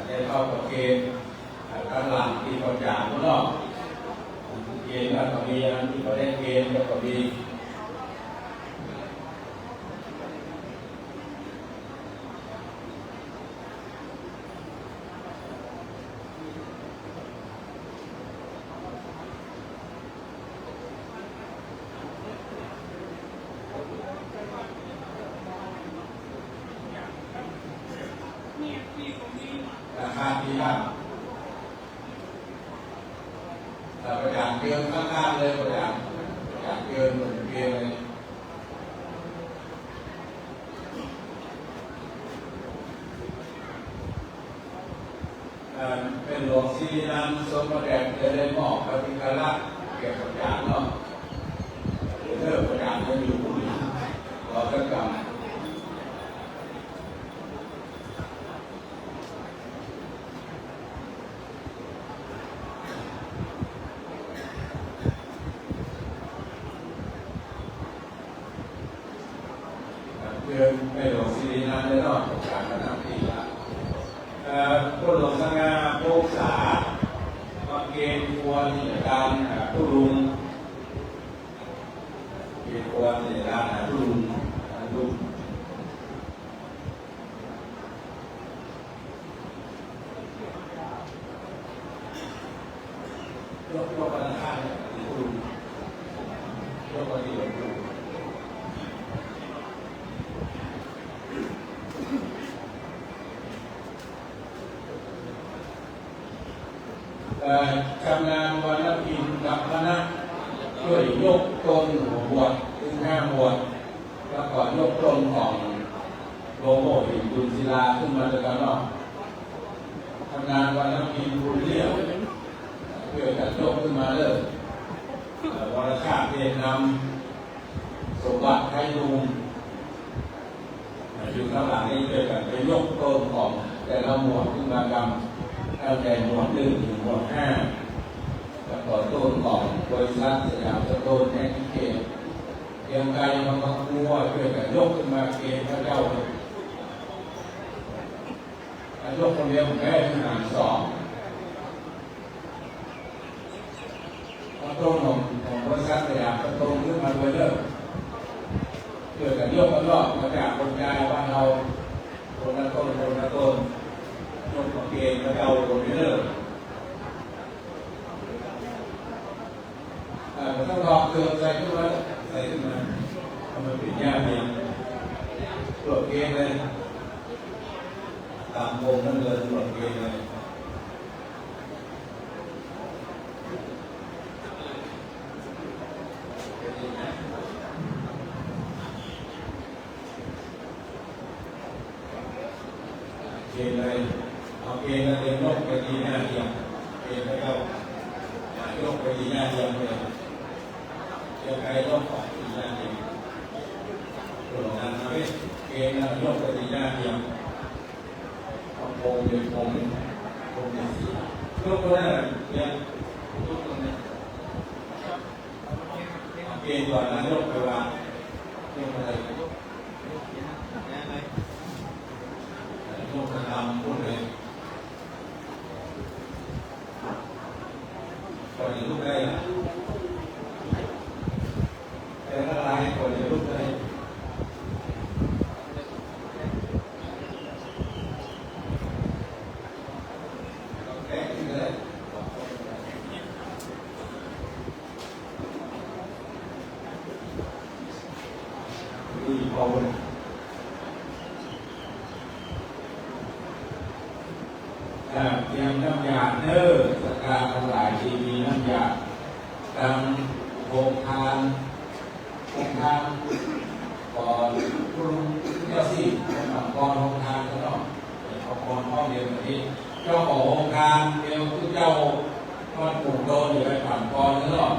A: ได้เข้าประเกณฑ์ข้างหลังที่ประจานข้างนอกเกณฑ์แล้วก็มีอันที่เขาได้เกณฑ์แล้วก็มีราคาที่ละแต่ประหยัดเกินข้างๆเลยประหยัดเกินเหมือนเกินเลยเป็นหลวงศิรินันท์สมเด็จจะได้มอบปฏิฆาระเกี่ยวกับอย่างเนาะเลิกประหยัดก็อยู่ผู้นี้เราก็กำเพื่อนไม่หลงศิรินันท์ได้รอดจากการขนาดนี้ละผู้หลงสง่าโภษามาเกณฑ์ควรการผู้ลุงเกณฑ์ควรการผู้ลุง ยกวันอังคารคุณยกวันที่คุณทำงานวันละพินกับคณะช่วยยกตนบวชถึง5 บวชแล้วก็ยกตนของโลโก้หินบุญศิลาขึ้นมาจากกันเนาะทำงานวันละพินบุญเลี้ยวเพื่อจัดยกขึ้นมาเลยวรชาติเรียนนำสมบัติให้ลุงอยู่ข้างหลังนี้เพื่อกันไปยกตนของแต่ละหมวดขึ้นมากำตั้งแต่หมวด1 ถึงหมวด 5แล้วก็ต้นของบริษัทสยามสโตนแห่งเขตเรียงไกลมันก็กลัวเพื่อกันยกขึ้นมาเกณฑ์พระเจ้ายกคนเดียวแค่ที่หาร2ต้นของบริษัทสยามสโตนขึ้นมาด้วยเริ่มเพื่อกันยกกันรอบมาจากคนกายบ้านเราคนละต้นยกของเกณฑ์พระเจ้าคนนี้เริ่มต้องรอเกลือใส่ขึ้นมาทำมันเป็นยากเองตรวจเกณฑ์เลยตามวงนั่นเลยตรวจเกณฑ์เลยเกณฑ์เลยเอาเกณฑ์เลยยกไปดีหน้าเดียวเกณฑ์แล้วก็ยกไปดีหน้าเดียวเลยเกี่ยวกับยกไปดีหน้าเดียวตรวจงานนะเว้ยเกณฑ์ยกไปดีหน้าเดียวโป่งเดือดโป่งเดือดสียกตัวนั้นเนี่ยยกตัวนี้เกณฑ์ก่อนนะยกไปวางยกอะไรยกกระทำพูดเลยก่อนจะลุกได้แต่ละลายก่อนจะลุกได้เตรียมน้ำยาเนื้อสกาทั้งหลายที่มีน้ำยาตามโครงทานก่อนรุ่งเจ้าสี่ก่อนโครงทานก็ต้องเอาก่อนข้อเดียวกันนี้เจ้าของโครงทานเดียวทุกเจ้ามันปลูกโดนอยู่ในฝั่งก่อนนั่นหรอก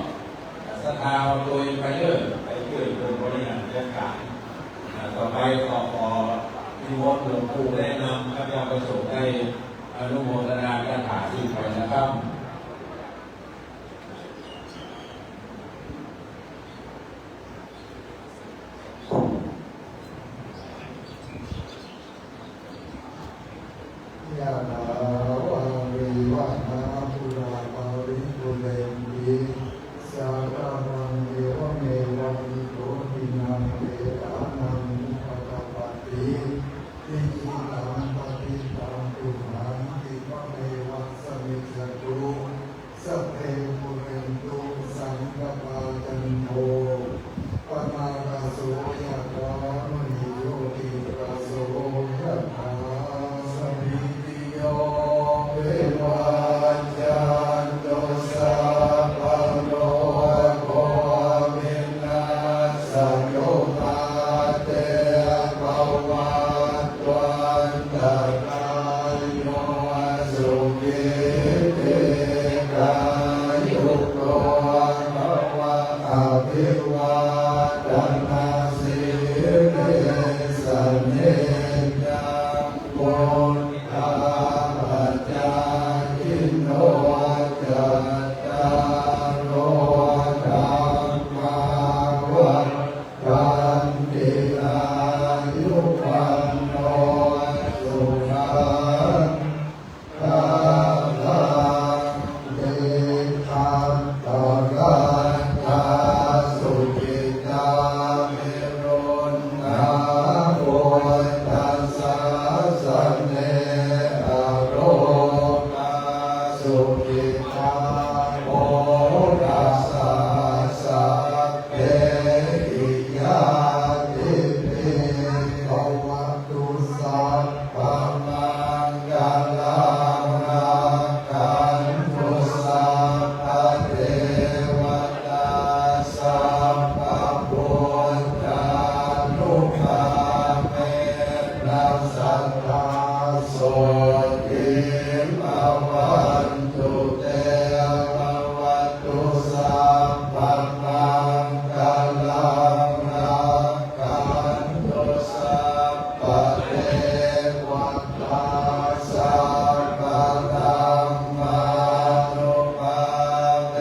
A: สถาโดยไปเรื่อยไปเรื่อยเป็นบริหารจัดการต่อไปขอที่วัดหลวงปู่แนะนำครับยาประสบได้อนุโมทนาคาถาสิ่งไปนะครับ
D: ยะถาวาริวะหาปุราปาริปุเรนติสาระนังเอวเมวังโตทินังเตตานังอุปกปปติอิจิตังปฏิตังตุมหังติปะเมวัสสมิจตุ วันตุเตภวัตุสัพพมังคลังรักขันตุสัพพเทวตาสัพพธัมมานุภาเว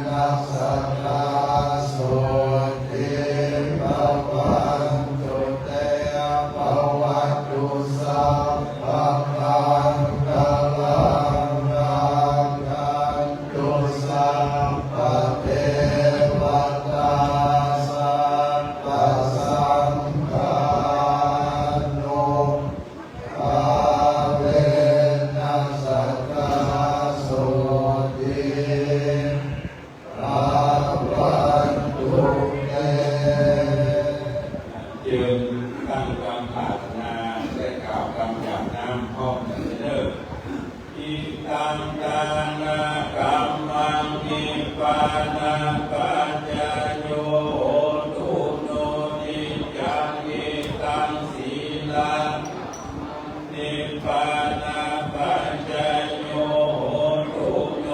D: นัสสะโสติภวันตุเตภวัตุสัพพมังคลังรักขันตุสัพพเทวตาสัพพสังฆานุภาเวนัสสะโสติภวันตุเต
A: จึงตั้งคำปรารถนาได้กล่าวคำหยาบน้ำพร้อมกันเด้ออิตังทานากัมมังนิพพานาปัจจโยโหตุโนนิจังอิตังศีลานิพพานาปัจจโยโหตุโน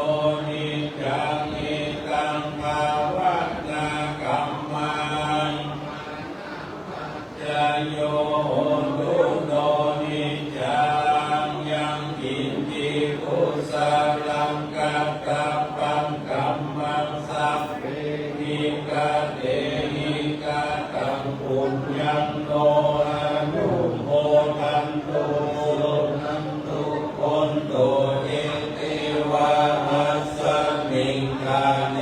A: นิจังอิตังภาวนากัมมังจโยโหตุโนนิจังยังกินจิกุสาลังกัปตะปังกัมมังสัพเพหิกะเตหิกะตังปุญญังโนอนุโมทันตุนันตุคนโตเอติวามัสสมิงคาเน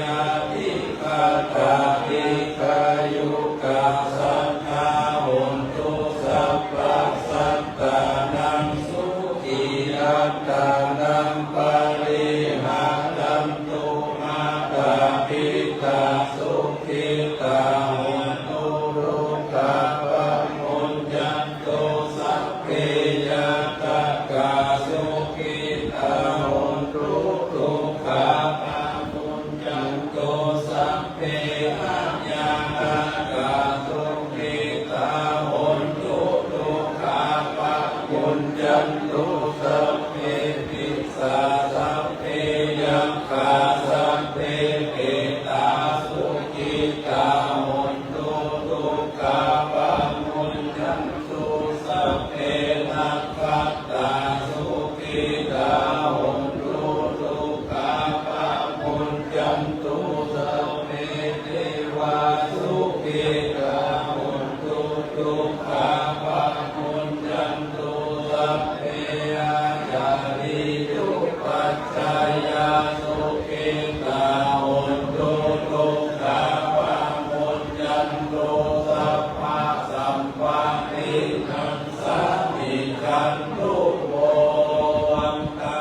A: อาทิคาตาทิคายุกาสัทธาหุนตุสัพพะสัตตานังสุขีอัตตานังปาริหารันตุมาตาปิตาสุขิตาหุนตุรุกาปะมุญญันตุสัพเพยตากาสุขิตาหุนตุทุกขาปะมุญญันตุสัพเพอัญญากาสุขิตาหุนตุทุกขาปะมุญญันตุสัพเพปิสาสัพเพยังคาสัพเพเกตาสุขิตาหุนตุทุกขาปะมุญญันตุสัพเพนัคคัตตาสุขิตาหุนตุทุกขาปะมุญญันตุสัพเพเทวาสุขิตาหุนตุทุกขาปะมุญญันตุสัพเพอาจาริยุปัจจายาสุขิตาหุนตุทุกขาปะมุญญันตุสัพพะสัมปะทิทังสัมมิคันตุโวอันตา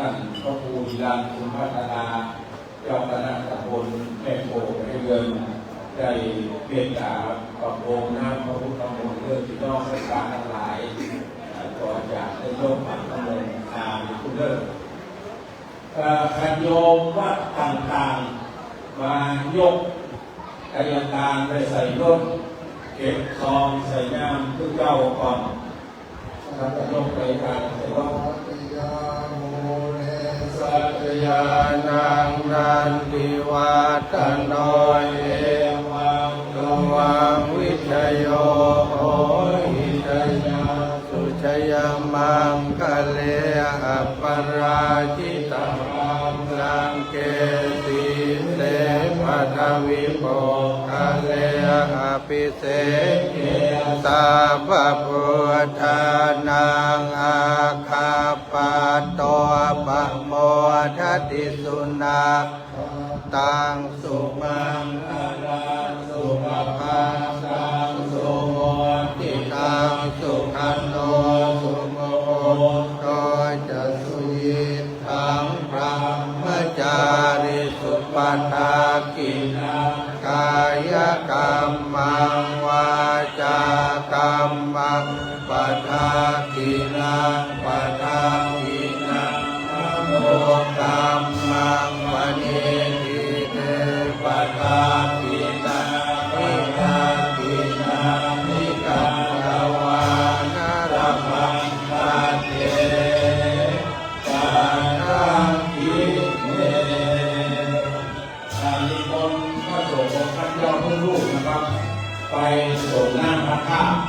A: ท่านพระครูวิรันคุณพัฒนาเจ้าคณะตำบลแม่โพให้เงินได้เปลี่ยนตาปรับปรุงน้ำพระพุทธมนต์เรื่องที่น้องศึกษาทั้งหลายก่อนจากได้ยกปักตำบลตามคุณเลิศขันโยมวัดต่างๆมายกกายการไปใส่รถเก็บซองใส่น้ำทุกเจ้าก่อนนะครับยกไปการใส่รถ
B: สัจญานังนันติวัตโนเอวังตวังวิชโยโหหิตยาสุชยมังคะเลอัปปราชิตมังลังเกติเสปัทวิโภคะเลอภิเศเกตาภพุทธานังอาคาปะโตปะโมทัตติสุนัขตังสุมังคลาสุภาตังสุโมติตังสุขันโตสุโมโตจะสุยิตังพระมจาริสุปทากินังกายกรรมังวาจากรรมังปทากินังปทากินังโมกรรมังวณิทิเตปทากินังนิกากินังนิกังกวานารมังปะเทปทากิเน
A: นิมนต์พระสงฆ์ของท่านเจ้าทุกรูปนะครับไปส่งน้ำพระธาตุ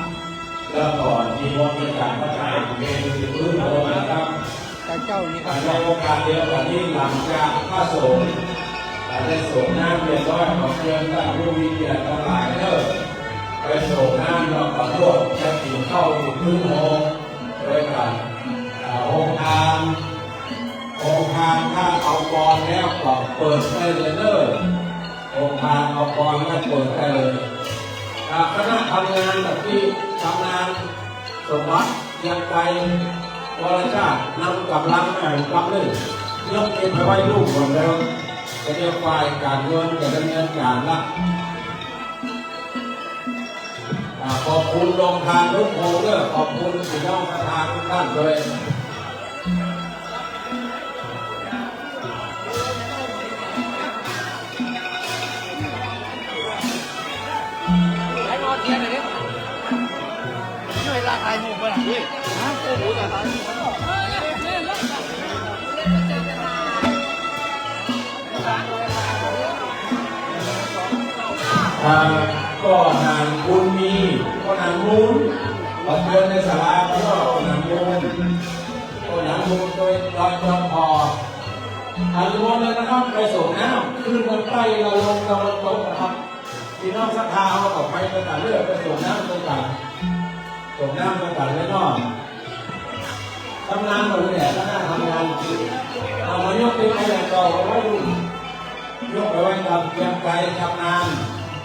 A: แล้วก่อนนิมนต์ประกาศพระธาตุเป็นพื้นโลกนะครับในโอกาสเดียวกันนี้หลังจากพระสงฆ์ได้ส่งน้ำเรียบร้อยของเพื่อนท่านผู้มีเกียรติทั้งหลายเลิกไปส่งน้ำแล้วขอโทษจะถิ่นเข้าพื้นโลกด้วยกันองค์การถ้าเอาบอลแล้วก็เปิดได้เลยเนอะองค์การเอาบอลแล้วเปิดได้เลยคณะทำงานแบบที่ทำงานสมบัติยังไปวรชาตินำกำลังกำลังยกเก็บไปไว้ลูกหมดแล้วจะเรียกฝ่ายการเงินจะดำเนินการละขอบคุณโรงทานทุกโมงเลยขอบคุณพี่น้องประธานทุกท่านเลยก็นางบุญมีก็นางมูลปัจจุบันในศาลาก็นางมูลก็นางมูลโดยลอยจอมพออันรวมเลยนะครับไปส่งน้ำขึ้นบนไปเราลงเราลงนะครับพี่น้องศรัทธาเอาออกไปไปต่างเรื่องไปส่งน้ำต่างส่งน้ำต่างๆแล้วก็ทำงานหมดเลยก็น่าทำงานเอามายกเป็นอะไรต่อเอาไว้ดูยกไปไว้กับเตรียมใจทำงาน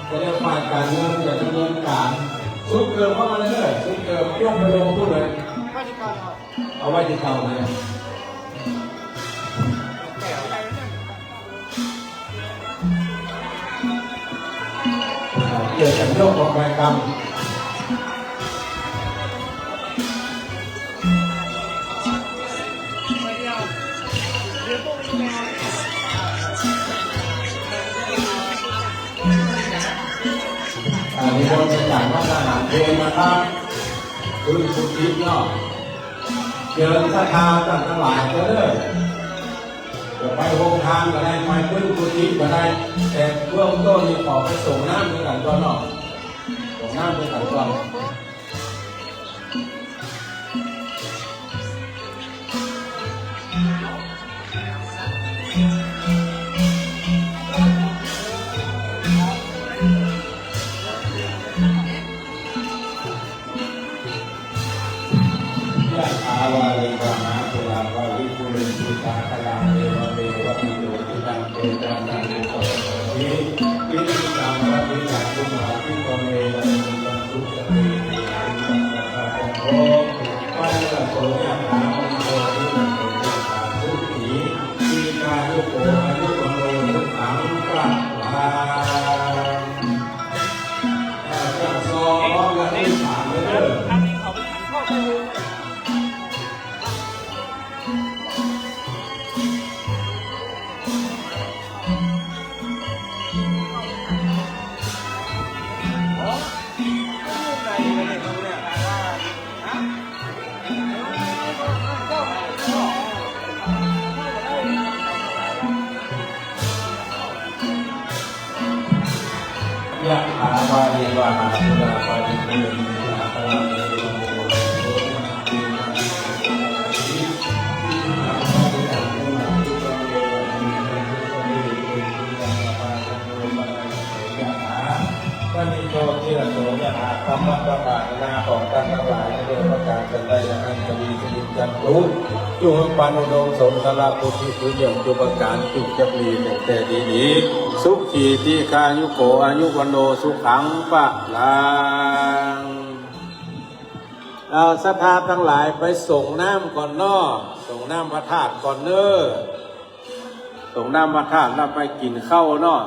A: จะเรียกฝ่ายการเงินจะดำเนินการสุดเกินเข้ามาเลยสุดเกินยกไปลงทุนเลยเอาไว้ที่เก่าเลยเกี่ยวกับโยกของใบกรรมมีคนเป็นอย่างว่าทหารเพลงนะครับคุณทิพย์เนาะเจริญศรัทธาท่านทั้งหลายก็เลยจะไปวงทางก็ได้ไปพึ่งคุณทิพย์ก็ได้แต่เบื้องต้นนี่ขอไปส่งน้ำด้วยกันก่อนเนาะส่งน้ำด้วยกันก่อนวาริวานาตุลาวาริปุเรนติตาคลังเอวเมวะมิโยติตังเตตังนันตุโตวิวิริตังวะวิลังตุมาภิโกเมนะตุตังสุจเตติอายุตังสัพพะโตปัญญโสยะถามิโตวินันโตวิสาทุติ ยุโกอายุวันโนสุขังพระลาจังซอและที่สามเลยเด้อ
C: ยะถาวาริวหาปุราปาริปุเรนติสาคลังเอวเมวะอิโตทินังเปตานังอุปาทิท่านนิโยติระโสยะหาธรรมะประกาศนาของท่านทั้งหลายในเรื่องประการกันได้อย่างนั้นจะมีสิริจันทรุจุหปานุโดมสมสละปุถิสุเยี่ยมจุประการจุจะปลีแต่ดีนี้สุขีที่คายุโกอายุวันโนสุขังปะลังเราศรัทธาทั้งหลายไปส่งน้ำก่อนนอส่งน้ำพระธาตุก่อนเนอส่งน้ำพระธาตุแล้วไปกินข้าวนอ